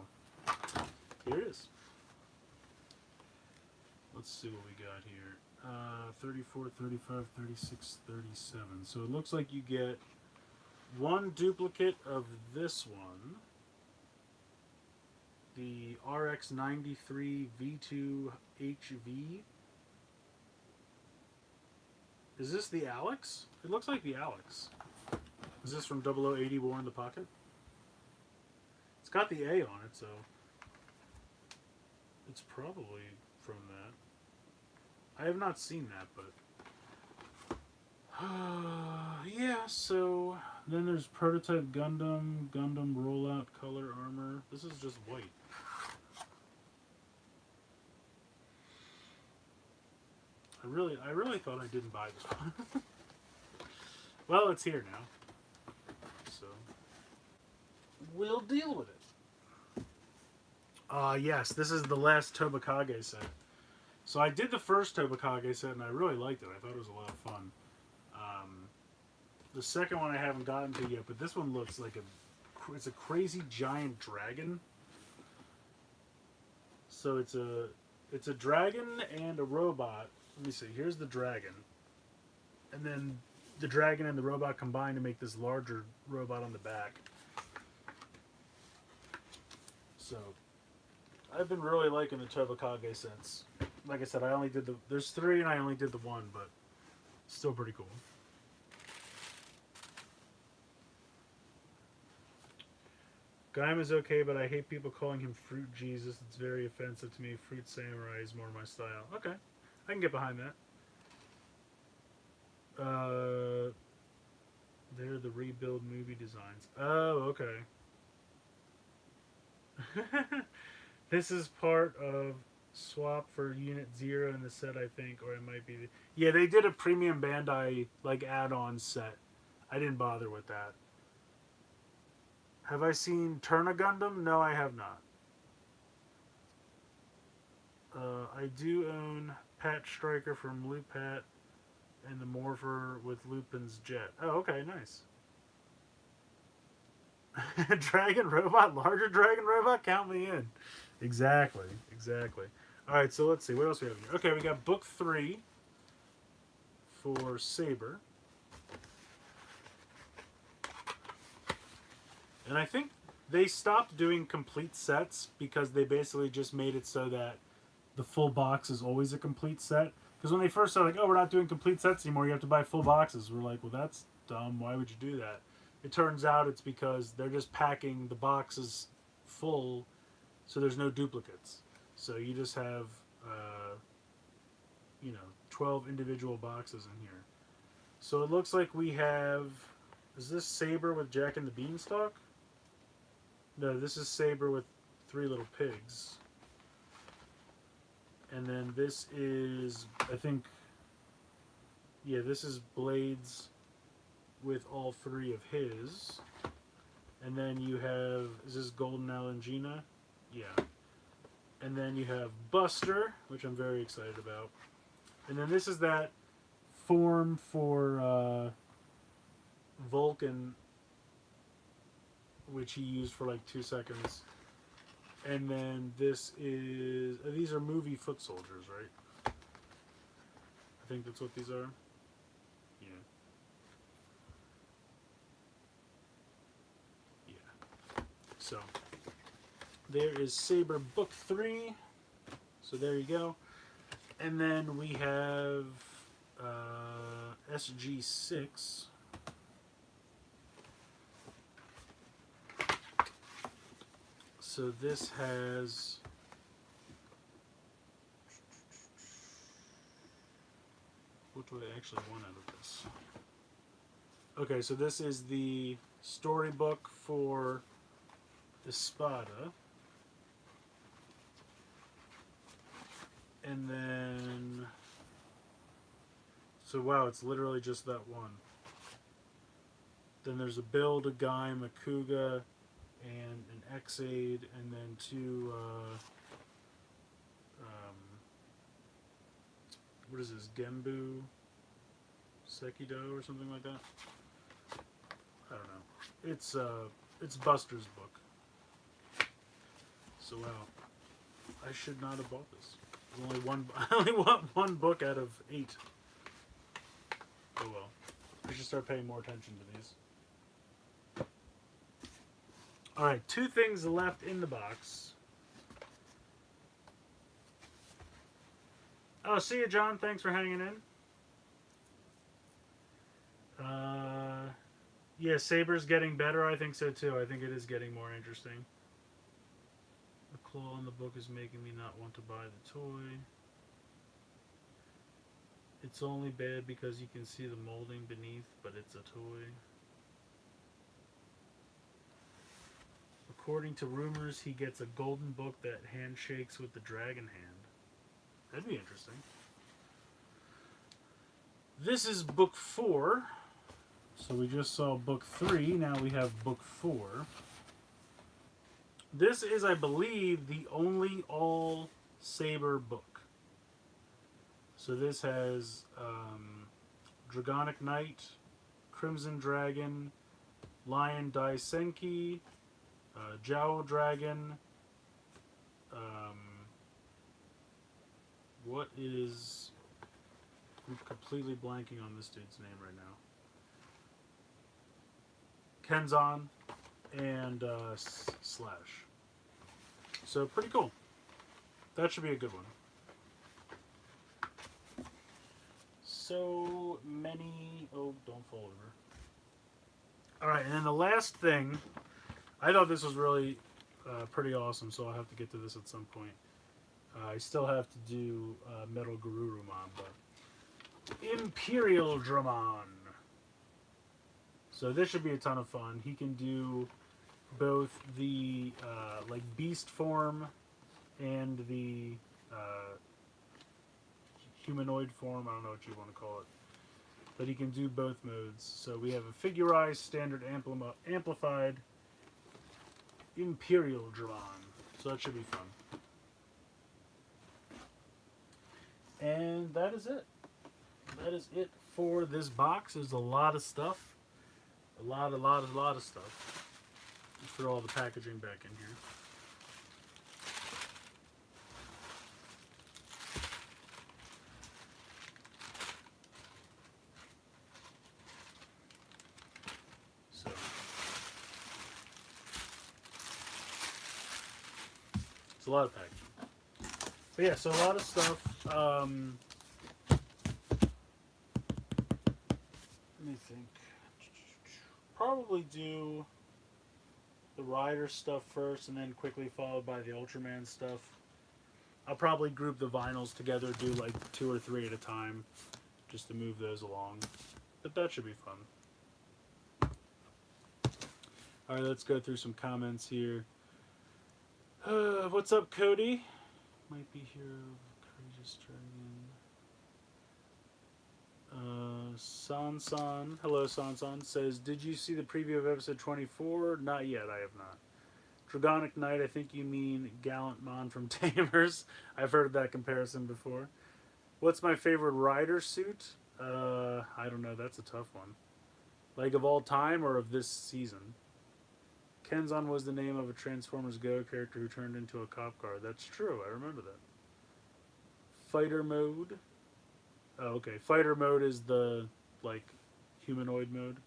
here it is. Let's see what we got here. 34, 35, 36, 37. So it looks like you get 1 duplicate of this one. The RX-93 V2 HV. Is this the Alex? It looks like the Alex. Is this from 0080 War in the Pocket? It's got the A on it, so it's probably from that. I have not seen that, but yeah, so then there's Prototype Gundam, Gundam Rollout Color Armor. This is just white. I really thought I didn't buy this one. Well, it's here now. So, we'll deal with it. Yes, this is the last Tobakage set. So I did the first Tobakage set, and I really liked it. I thought it was a lot of fun. The second one I haven't gotten to yet, but this one looks like it's a crazy giant dragon. So it's a dragon and a robot. Let me see. Here's the dragon, and then the dragon and the robot combine to make this larger robot on the back. So I've been really liking the Tobakage sets. Like I said, I only did there's 3 and I only did the 1, but still pretty cool. Gaim is okay, but I hate people calling him Fruit Jesus. It's very offensive to me. Fruit Samurai is more my style. Okay, I can get behind that. They're the rebuild movie designs. Oh, okay. This is part of swap for Unit 0 in the set, I think, or it might be... Yeah, they did a Premium Bandai, like, add-on set. I didn't bother with that. Have I seen Turna Gundam? No, I have not. I do own Pat Striker from Lupat and the Morpher with Lupin's jet. Oh, okay, nice. Dragon Robot? Larger Dragon Robot? Count me in. Exactly, exactly. Alright, so let's see. What else we have here? Okay, we got book 3 for Saber. And I think they stopped doing complete sets because they basically just made it so that the full box is always a complete set. Because when they first started, like, oh, we're not doing complete sets anymore, you have to buy full boxes. We're like, well, that's dumb. Why would you do that? It turns out it's because they're just packing the boxes full so there's no duplicates. So you just have, 12 individual boxes in here. So it looks like we have... Is this Saber with Jack and the Beanstalk? No, this is Saber with 3 little pigs. And then this is, I think... Yeah, this is Blades with all 3 of his. And then you have... Is this Golden Alangina? Yeah. And then you have Buster, which I'm very excited about. And then this is that form for Vulcan, which he used for like 2 seconds. And then this is... these are movie foot soldiers, right? I think that's what these are. Yeah. Yeah. So, there is Saber Book 3. So there you go. And then we have SG6. So this has... What do I actually want out of this? Okay, so this is the storybook for Espada. And then... So wow, it's literally just that one. Then there's a build, a Gaim, a Kuga, and an X-Aid, and then 2, what is this, Gembu Sekido or something like that? I don't know. It's Buster's book. So wow, I should not have bought this. There's only one. I only want 1 book out of 8. Oh well. I should start paying more attention to these. Alright, 2 things left in the box. Oh, see you, John. Thanks for hanging in. Yeah, Saber's getting better. I think so, too. I think it is getting more interesting. The claw on the book is making me not want to buy the toy. It's only bad because you can see the molding beneath, but it's a toy. According to rumors, he gets a golden book that handshakes with the dragon hand. That'd be interesting. This is book 4. So we just saw book 3. Now we have book 4. This is, I believe, the only all Saber book. So this has Dragonic Knight, Crimson Dragon, Lion Daisenki, Jowl Dragon. What is... I'm completely blanking on this dude's name right now. Kenzan and Slash. So pretty cool. That should be a good one. So many... Oh, don't fall over. Alright, and then the last thing... I thought this was really pretty awesome, so I'll have to get to this at some point. I still have to do Metal Garurumon, but... Imperial Dramon. So this should be a ton of fun. He can do both the like beast form and the humanoid form. I don't know what you want to call it, but he can do both modes. So we have a figurized, standard, amplified Imperial Dramon. So that should be fun. And that is it. That is it for this box. There's a lot of stuff. A lot of stuff. Let's throw all the packaging back in here. So, it's a lot of packaging. But yeah, so a lot of stuff. Let me think. Probably do the Rider stuff first and then quickly followed by the Ultraman stuff. I'll probably group the vinyls together, do like 2 or 3 at a time just to move those along. But that should be fun. Alright, let's go through some comments here. What's up, Cody? Might be here. Courageous Dragon. Sansan, hello Sansan, says, did you see the preview of episode 24? Not yet, I have not. Dragonic Knight, I think you mean Gallant Mon from Tamers. I've heard that comparison before. What's my favorite rider suit? I don't know, that's a tough one. Like of all time or of this season? Kenzan was the name of a Transformers Go character who turned into a cop car. That's true, I remember that. Fighter mode. Oh, okay. Fighter mode is the, like, humanoid mode.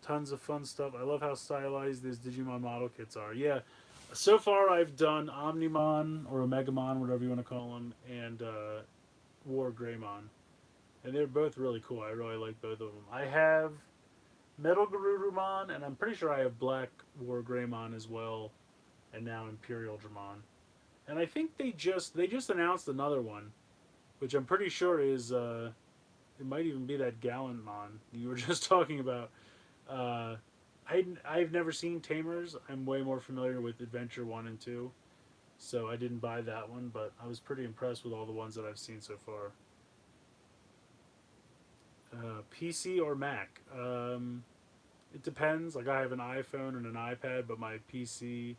Tons of fun stuff. I love how stylized these Digimon model kits are. Yeah. So far, I've done Omnimon, or Omegamon, whatever you want to call them, and War Greymon. And they're both really cool. I really like both of them. I have Metal Garurumon, and I'm pretty sure I have Black War Greymon as well, and now Imperial Dramon. And I think they just announced another one, which I'm pretty sure is it might even be that Gallant Mon you were just talking about. I've never seen Tamers. I'm way more familiar with Adventure 1 and 2, so I didn't buy that one, but I was pretty impressed with all the ones that I've seen so far. PC or Mac? It depends. Like I have an iPhone and an iPad, but my PC,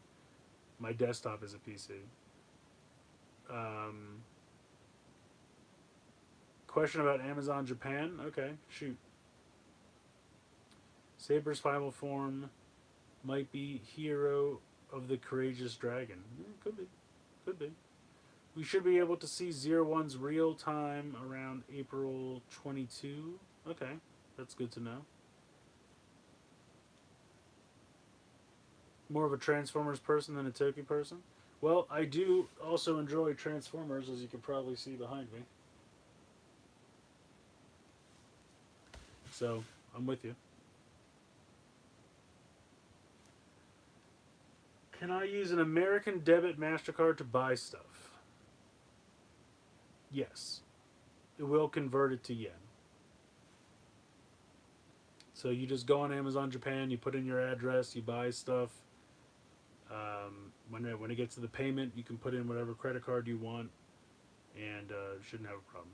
my desktop is a PC. Question about Amazon Japan? Okay, shoot. Saber's final form might be Hero of the Courageous Dragon. Could be. Could be. We should be able to see 01's real time around April 22. Okay, that's good to know. More of a Transformers person than a Toki person? Well, I do also enjoy Transformers, as you can probably see behind me. So, I'm with you. Can I use an American debit MasterCard to buy stuff? Yes. It will convert it to yen. So you just go on Amazon Japan, you put in your address, you buy stuff. When it gets to the payment, you can put in whatever credit card you want, and shouldn't have a problem.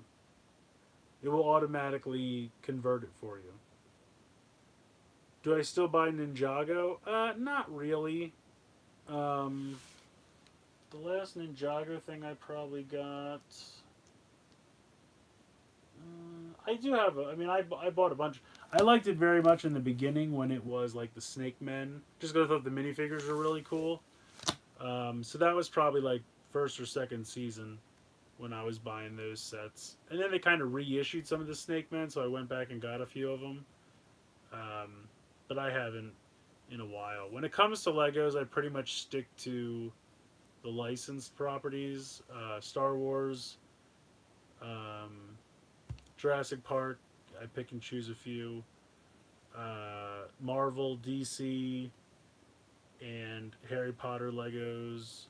It will automatically convert it for you. Do I still buy Ninjago? Not really. Um, the last Ninjago thing I probably got. I do have. I bought a bunch. I liked it very much in the beginning when it was like the Snake Men, just because I thought the minifigures were really cool. So that was probably like first or second season when I was buying those sets, and then they kind of reissued some of the Snake Men, so I went back and got a few of them. But I haven't in a while. When it comes to Legos, I pretty much stick to the licensed properties: Star Wars, um, Jurassic Park. I pick and choose a few. Marvel, DC, and Harry Potter Legos,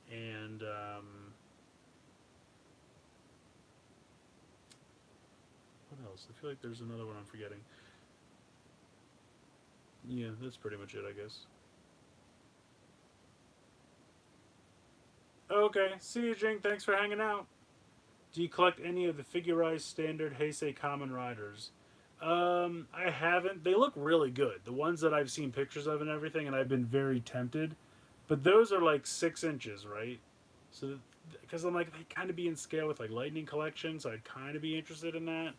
and what else? I feel like there's another one I'm forgetting. Yeah, that's pretty much it, I guess. Okay, see you, Jing. Thanks for hanging out. Do you collect any of the figurized standard Heisei Kamen Riders? I haven't. They look really good. The ones that I've seen pictures of and everything, and I've been very tempted. But those are like 6 inches, right? So, because I'm like, they kind of be in scale with like Lightning Collection, so I'd kind of be interested in that.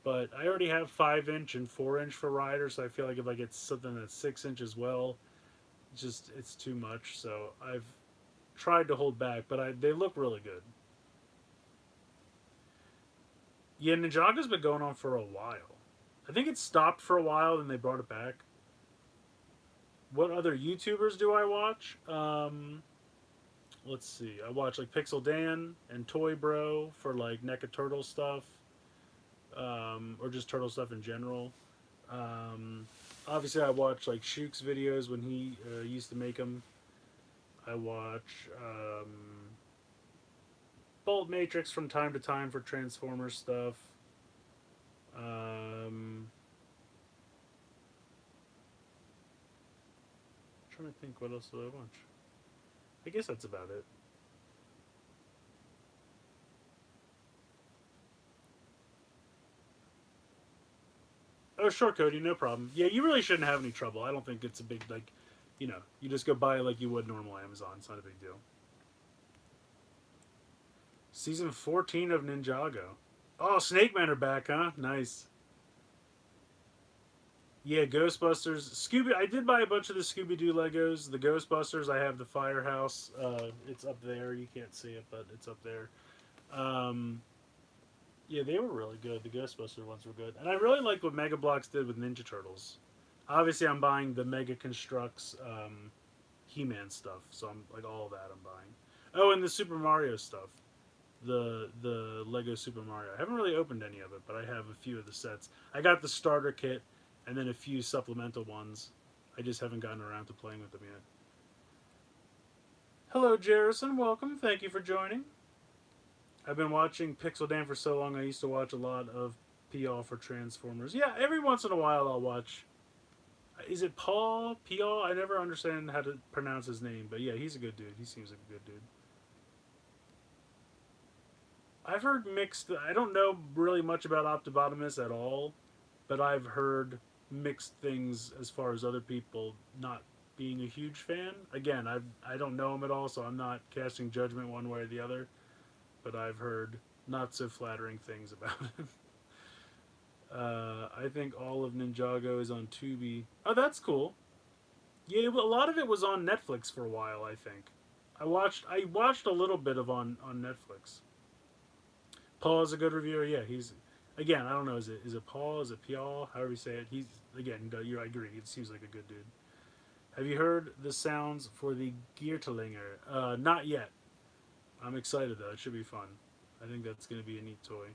But I already have 5 inch and 4 inch for riders, so I feel like if I get something that's 6 inch as well, it's too much. So I've tried to hold back, but they look really good. Yeah, Ninjaga's been going on for a while. I think it stopped for a while, then they brought it back. What other YouTubers do I watch? Let's see. I watch like Pixel Dan and Toy Bro for like NECA Turtle stuff, or just turtle stuff in general. Obviously, I watch like Shook's videos when he used to make them. I watch Bolt Matrix from time to time for Transformers stuff. Trying to think what else do I watch. I guess that's about it. Oh, sure, Cody, no problem. Yeah, you really shouldn't have any trouble. I don't think it's a big like, you just go buy it like you would normal Amazon. It's not a big deal. Season 14 of Ninjago. Oh, Snake Men are back, huh? Nice. Yeah, Ghostbusters. Scooby. I did buy a bunch of the Scooby Doo Legos. The Ghostbusters. I have the Firehouse. It's up there. You can't see it, but it's up there. Um, yeah, they were really good. The Ghostbuster ones were good, and I really liked what Mega Bloks did with Ninja Turtles. Obviously, I'm buying the Mega Constructs He-Man stuff, so I'm like all of that I'm buying. Oh, and the Super Mario stuff. The Lego Super Mario. I haven't really opened any of it, but I have a few of the sets. I got the starter kit and then a few supplemental ones. I just haven't gotten around to playing with them yet. Hello, Jerrison. Welcome. Thank you for joining. I've been watching Pixel Dan for so long. I used to watch a lot of PL for Transformers. Yeah, every once in a while I'll watch. Is it Paul? PL? I never understand how to pronounce his name, but yeah, he's a good dude. He seems like a good dude. I've heard mixed. I don't know really much about Optibotimus at all, but I've heard mixed things as far as other people not being a huge fan. Again, I don't know him at all, so I'm not casting judgment one way or the other. But I've heard not so flattering things about him. I think all of Ninjago is on Tubi. Oh, that's cool. Yeah, a lot of it was on Netflix for a while. I think I watched a little bit of on Netflix. Paul is a good reviewer. Yeah, he's again. I don't know. Is it Paul? Is it Paul? However you say it. He's again. I agree. It seems like a good dude. Have you heard the sounds for the Geertlinger? Not yet. I'm excited though. It should be fun. I think that's going to be a neat toy.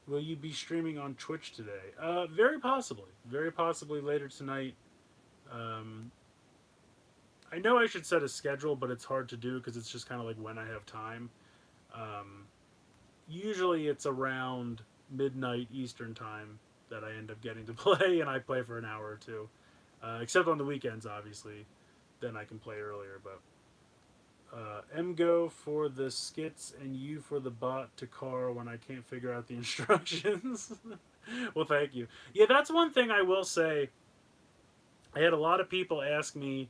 Will you be streaming on Twitch today? Very possibly. Very possibly later tonight. Um, I know I should set a schedule, but it's hard to do because it's just kind of like when I have time. Um, Usually it's around midnight Eastern time that I end up getting to play, and I play for an hour or two. Except on the weekends, obviously. Then I can play earlier, but MGO for the skits and you for the bot to car when I can't figure out the instructions. Well, thank you. Yeah, that's one thing I will say. I had a lot of people ask me.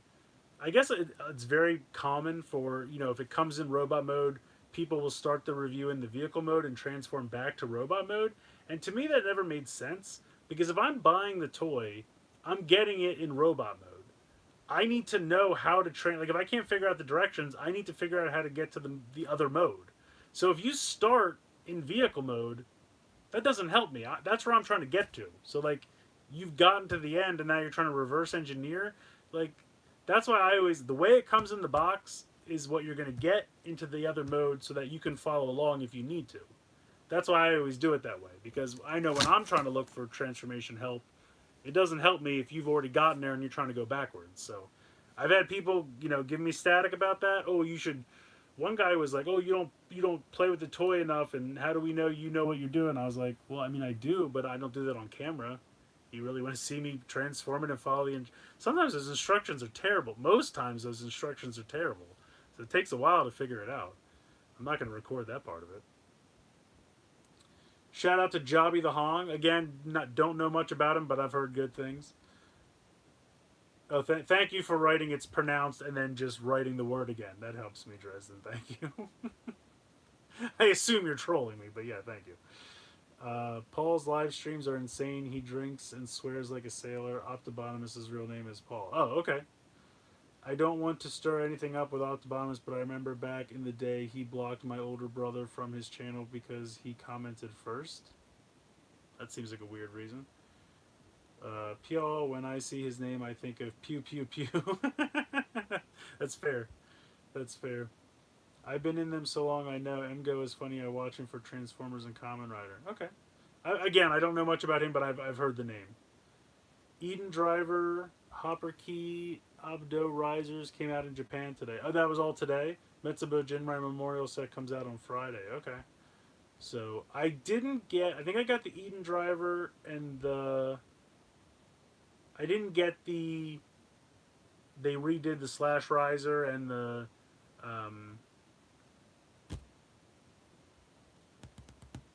I guess it's very common for, if it comes in robot mode, people will start the review in the vehicle mode and transform back to robot mode. And to me, that never made sense because if I'm buying the toy, I'm getting it in robot mode. I need to know how to train. Like if I can't figure out the directions, I need to figure out how to get to the other mode. So if you start in vehicle mode, that doesn't help me. That's where I'm trying to get to. So like, you've gotten to the end and now you're trying to reverse engineer. Like, that's why I always the way it comes in the box is what you're going to get into the other mode so that you can follow along if you need to. That's why I always do it that way because I know when I'm trying to look for transformation help, it doesn't help me if you've already gotten there and you're trying to go backwards. So I've had people, give me static about that. Oh, you should. One guy was like, "Oh, you don't play with the toy enough, and how do we know you know what you're doing?" I was like, "Well, I mean, I do, but I don't do that on camera. You really want to see me transform it and follow the? Sometimes those instructions are terrible. Most times those instructions are terrible, so it takes a while to figure it out. I'm not going to record that part of it." Shout out to Jobby the Hong. Again, don't know much about him, but I've heard good things. Oh, thank you for writing it's pronounced and then just writing the word again. That helps me, Dresden. Thank you. I assume you're trolling me, but yeah, thank you. Paul's live streams are insane. He drinks and swears like a sailor. Optibonomus's real name is Paul. Oh, okay. I don't want to stir anything up with Optibonomus, but I remember back in the day he blocked my older brother from his channel because he commented first. That seems like a weird reason. Pio, when I see his name, I think of pew pew pew. That's fair. That's fair. I've been in them so long, I know. MGO is funny. I watch him for Transformers and Kamen Rider. Okay. Again, I don't know much about him, but I've heard the name. Eden Driver, Hopper Key, Abdo Risers came out in Japan today. Oh, that was all today? Metsubo Jinrai Memorial set comes out on Friday. Okay. So, I think I got the Eden Driver and I didn't get they redid the Slash Riser and the,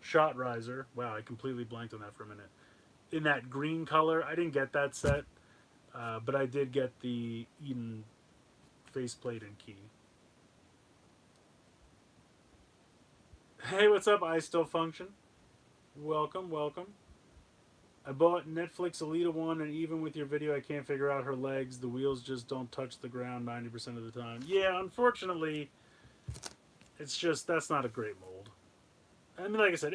Shot Riser. Wow, I completely blanked on that for a minute. In that green color, I didn't get that set, but I did get the Eden faceplate and key. Hey, what's up? I Still Function. Welcome, welcome. I bought Netflix Alita 1, and even with your video, I can't figure out her legs. The wheels just don't touch the ground 90% of the time. Yeah, unfortunately, that's not a great mold. I mean, like I said,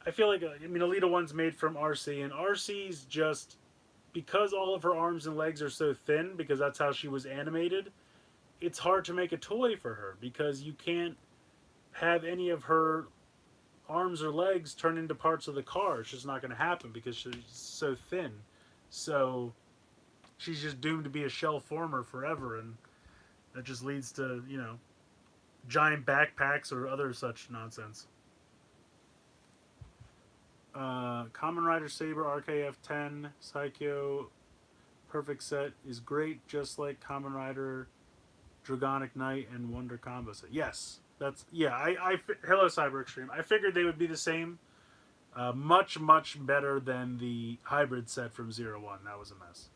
I feel like, Alita 1's made from RC, and RC's just, because all of her arms and legs are so thin, because that's how she was animated, it's hard to make a toy for her, because you can't have any of her arms or legs turn into parts of the car. It's just not going to happen because she's so thin. So she's just doomed to be a shell former forever, and that just leads to, giant backpacks or other such nonsense. Kamen Rider Saber RKF-10 Saikyo Perfect Set is great, just like Kamen Rider Dragonic Knight and Wonder Combo Set. Yes, hello Cyber Extreme. I figured they would be the same. Much, much better than the hybrid set from 01. That was a mess.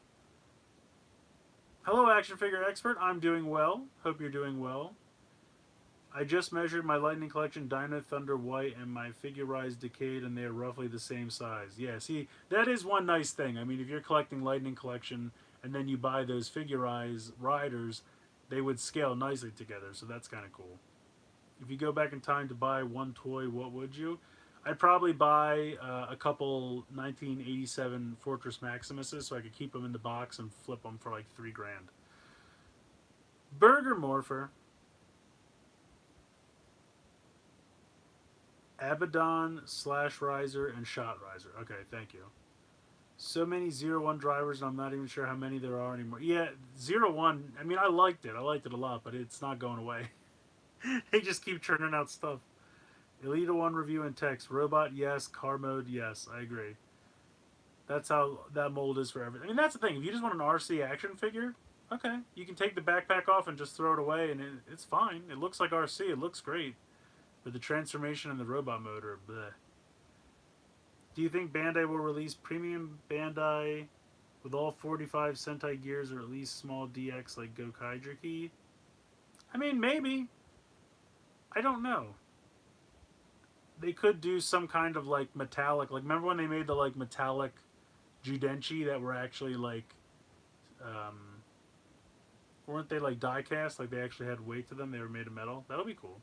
Hello Action Figure Expert. I'm doing well. Hope you're doing well. I just measured my Lightning Collection Dino Thunder White and my Figurized Decade, and they are roughly the same size. Yeah, see, that is one nice thing. I mean, if you're collecting Lightning Collection and then you buy those Figurized Riders, they would scale nicely together, so that's kind of cool. If you go back in time to buy one toy, what would you? I'd probably buy a couple 1987 Fortress Maximuses so I could keep them in the box and flip them for like $3 grand. Burger Morpher. Abaddon, Slash Riser, and Shot Riser. Okay, thank you. So many 01 drivers, and I'm not even sure how many there are anymore. Yeah, 01, I mean, I liked it. I liked it a lot, but it's not going away. They just keep churning out stuff. Elita 1 review and text. Robot, yes. Car mode, yes. I agree. That's how that mold is for everything. I mean, that's the thing. If you just want an RC action figure, Okay, you can take the backpack off and just throw it away, and it's fine. It looks like RC. It looks great, but the transformation and the robot mode are bleh. Do you think Bandai will release premium Bandai with all 45 Sentai gears, or at least small DX like Gokaijuki? I mean, maybe. I don't know. They could do some kind of like metallic. Like, remember when they made the like metallic Judenchi that were actually like, um, weren't they like die cast? Like they actually had weight to them. They were made of metal. That'll be cool.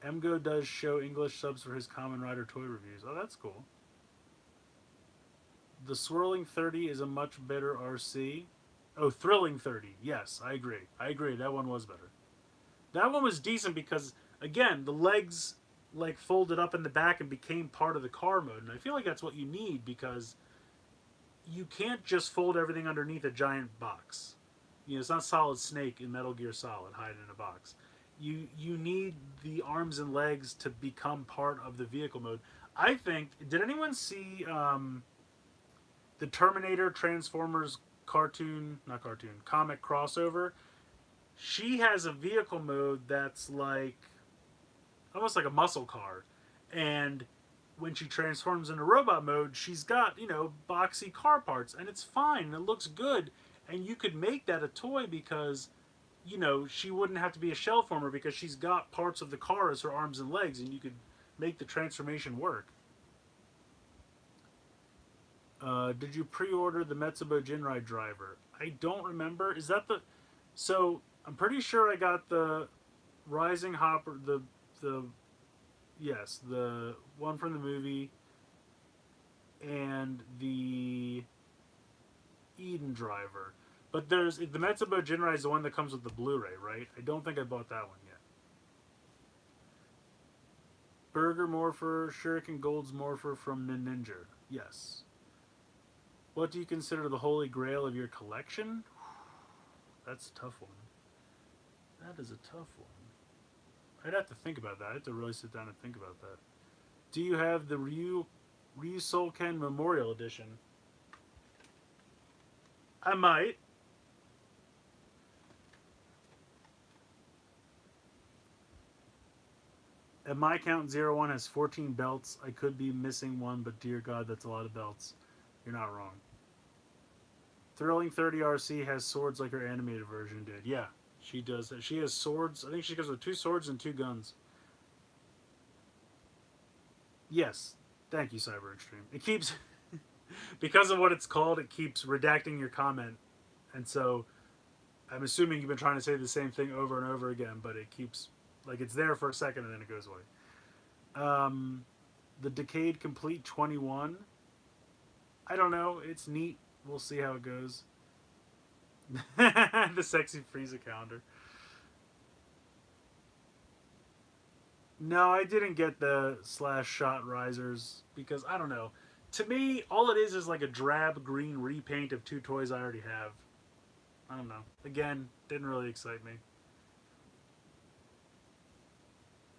Emgo does show English subs for his Kamen Rider toy reviews. Oh, that's cool. The Swirling 30 is a much better RC. Oh, Thrilling 30. Yes, I agree. I agree. That one was better. That one was decent because, again, the legs like folded up in the back and became part of the car mode. And I feel like that's what you need because you can't just fold everything underneath a giant box. You know, it's not Solid Snake in Metal Gear Solid hiding in a box. You need the arms and legs to become part of the vehicle mode. I think. Did anyone see the Terminator Transformers cartoon? Not cartoon. Comic crossover. She has a vehicle mode that's like almost like a muscle car, and when she transforms into robot mode, she's got, you know, boxy car parts, and it's fine. It looks good, and you could make that a toy because, you know, she wouldn't have to be a shell former because she's got parts of the car as her arms and legs, and you could make the transformation work. Did you pre-order the Metsubo Jinrai driver? I don't remember. Is that the? So I'm pretty sure I got the Rising Hopper, the yes, the one from the movie, and the Eden driver. But there's the Metsubo Jinrai is the one that comes with the Blu-ray, right? I don't think I bought that one yet. Burger Morpher, Shuriken Gold's Morpher from Ninja. Yes. What do you consider the holy grail of your collection? That's a tough one. That is a tough one. I'd have to think about that. I have to really sit down and think about that. Do you have the Ryu Soulken Memorial Edition? I might. At my count, 01 has 14 belts. I could be missing one, but dear God, that's a lot of belts. You're not wrong. Thrilling 30 RC has swords like her animated version did. Yeah, she does. She has swords. I think she goes with 2 swords and 2 guns. Yes. Thank you, Cyber Extreme. It keeps, because of what it's called, it keeps redacting your comment. And so I'm assuming you've been trying to say the same thing over and over again, but it keeps, like, it's there for a second and then it goes away. The Decade Complete 21. I don't know. It's neat. We'll see how it goes. The sexy Frieza calendar. No, I didn't get the slash shot risers because I don't know. To me, all it is like a drab green repaint of 2 toys I already have. I don't know. Again, didn't really excite me.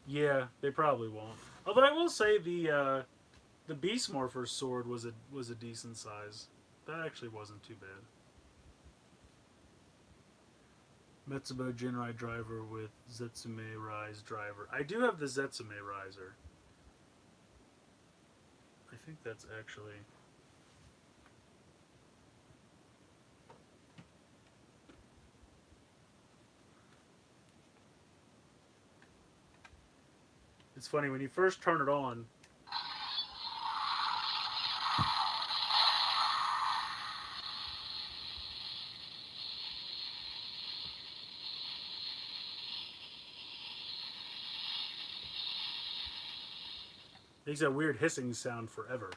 Yeah, they probably won't. Although I will say the Beast Morpher's sword was a decent size. That actually wasn't too bad. Metsubo Jinrai driver with Zetsume Rise driver. I do have the Zetsume Riser. I think that's actually... It's funny, when you first turn it on... It makes that weird hissing sound forever.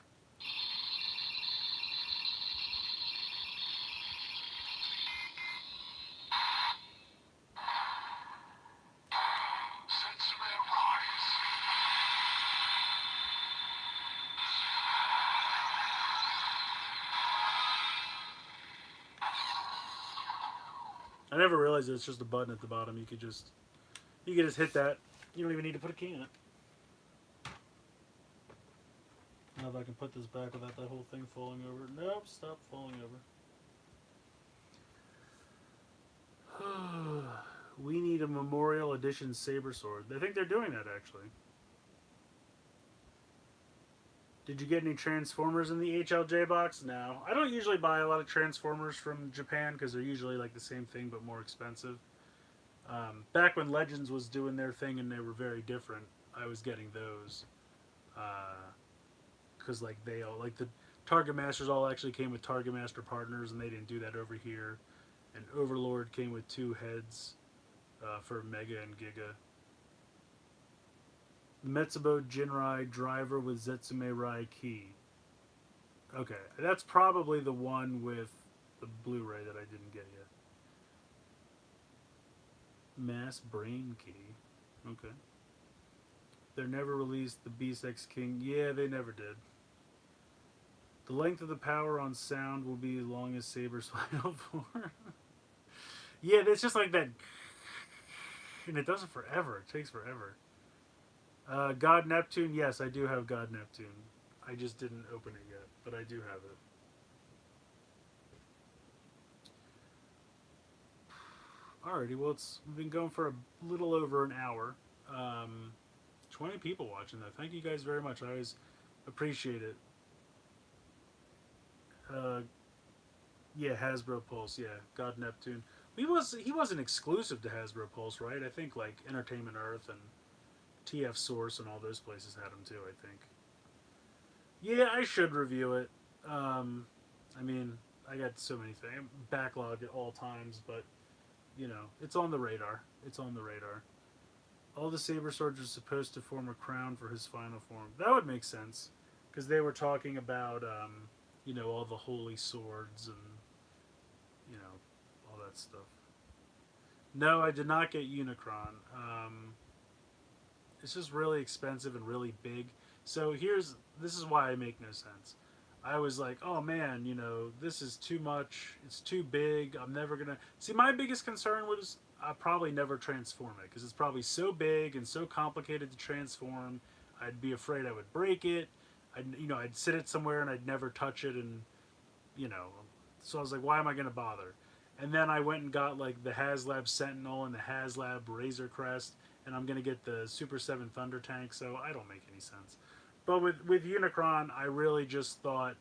I never realized it's just a button at the bottom. You could just hit that. You don't even need to put a key in it. Now if I can put this back without that whole thing falling over. Nope, stop falling over. We need a Memorial Edition Saber Sword. I think they're doing that, actually. Did you get any Transformers in the HLJ box? No. I don't usually buy a lot of Transformers from Japan because they're usually like the same thing but more expensive. Back when Legends was doing their thing and they were very different, I was getting those. Because like they all, like the Target Masters all actually came with Target Master partners and they didn't do that over here. And Overlord came with 2 heads for Mega and Giga. Metsubo Jinrai driver with Zetsume Rai key. Okay, that's probably the one with the Blu-ray that I didn't get yet. Mass Brain key. Okay. They never released the Beast X King. Yeah, they never did. The length of the power on sound will be as long as Saber's final form. Yeah, it's just like that. And it does it forever. It takes forever. God Neptune. Yes, I do have God Neptune. I just didn't open it yet, but I do have it. Alrighty, well, we've been going for a little over an hour. 20 people watching that. Thank you guys very much. I always appreciate it. Yeah, Hasbro Pulse. Yeah, God Neptune. He wasn't exclusive to Hasbro Pulse, right? I think like Entertainment Earth and TF Source and all those places had them too. I think. Yeah, I should review it. I mean, I got so many things backlog at all times, but you know, it's on the radar. It's on the radar. All the Saber Swords are supposed to form a crown for his final form. That would make sense, because they were talking about, you know, all the holy swords and, you know, all that stuff. No, I did not get Unicron. It's just really expensive and really big. So this is why I make no sense. I was like, oh man, you know, this is too much. It's too big. I'm never gonna see. My biggest concern was I'll probably never transform it because it's probably so big and so complicated to transform. I'd be afraid I would break it. I'd sit it somewhere and I'd never touch it, and you know, so I was like, why am I gonna bother? And then I went and got like the HasLab Sentinel and the HasLab Razor Crest, and I'm gonna get the Super 7 Thunder Tank. So I don't make any sense. But with Unicron, I really just thought,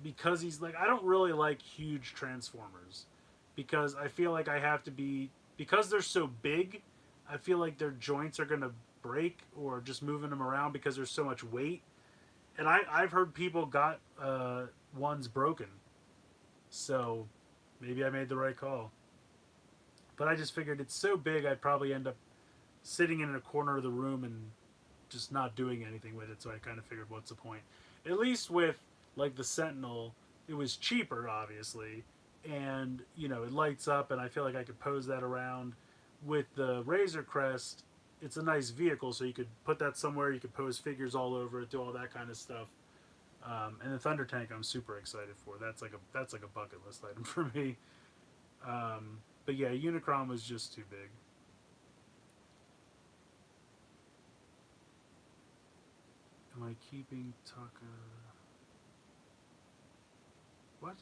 because he's like, I don't really like huge Transformers, because I feel like I have to be, because they're so big, I feel like their joints are going to break or just moving them around because there's so much weight. And I've heard people got ones broken. So maybe I made the right call. But I just figured it's so big I'd probably end up sitting in a corner of the room and just not doing anything with it, so I kind of figured, what's the point? At least with like the Sentinel, it was cheaper, obviously, and you know, it lights up, and I feel like I could pose that around. With the Razor Crest, it's a nice vehicle, so you could put that somewhere. You could pose figures all over it, do all that kind of stuff. And the Thunder Tank, I'm super excited for. That's like a bucket list item for me. But yeah, Unicron was just too big. Am I keeping Taka? What?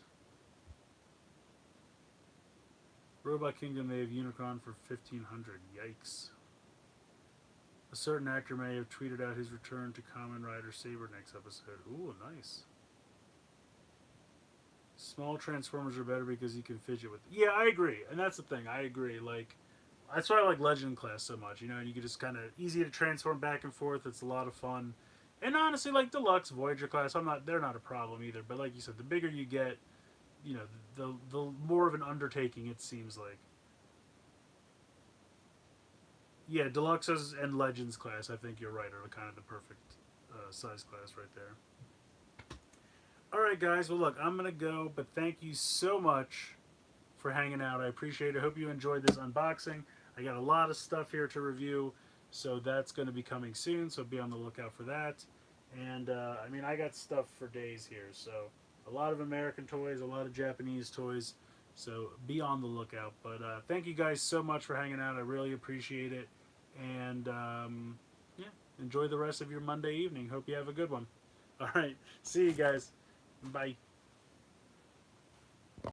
Robot Kingdom, they have Unicron for 1,500. Yikes. A certain actor may have tweeted out his return to Kamen Rider Saber next episode. Ooh, nice. Small Transformers are better because you can fidget with them. Yeah, I agree. And that's the thing. I agree. Like, that's why I like Legend Class so much. You know, and you can just kind of, easy to transform back and forth. It's a lot of fun. And honestly, like Deluxe, Voyager Class, they're not a problem either. But like you said, the bigger you get, you know, the more of an undertaking it seems like. Yeah, Deluxes and Legends Class, I think you're right, are kind of the perfect size class right there. Alright guys, well look, I'm going to go, but thank you so much for hanging out. I appreciate it. I hope you enjoyed this unboxing. I got a lot of stuff here to review, so that's going to be coming soon, so be on the lookout for that. And, I mean, I got stuff for days here, so a lot of American toys, a lot of Japanese toys, so be on the lookout. But thank you guys so much for hanging out. I really appreciate it. And, yeah, enjoy the rest of your Monday evening. Hope you have a good one. All right, see you guys. Bye.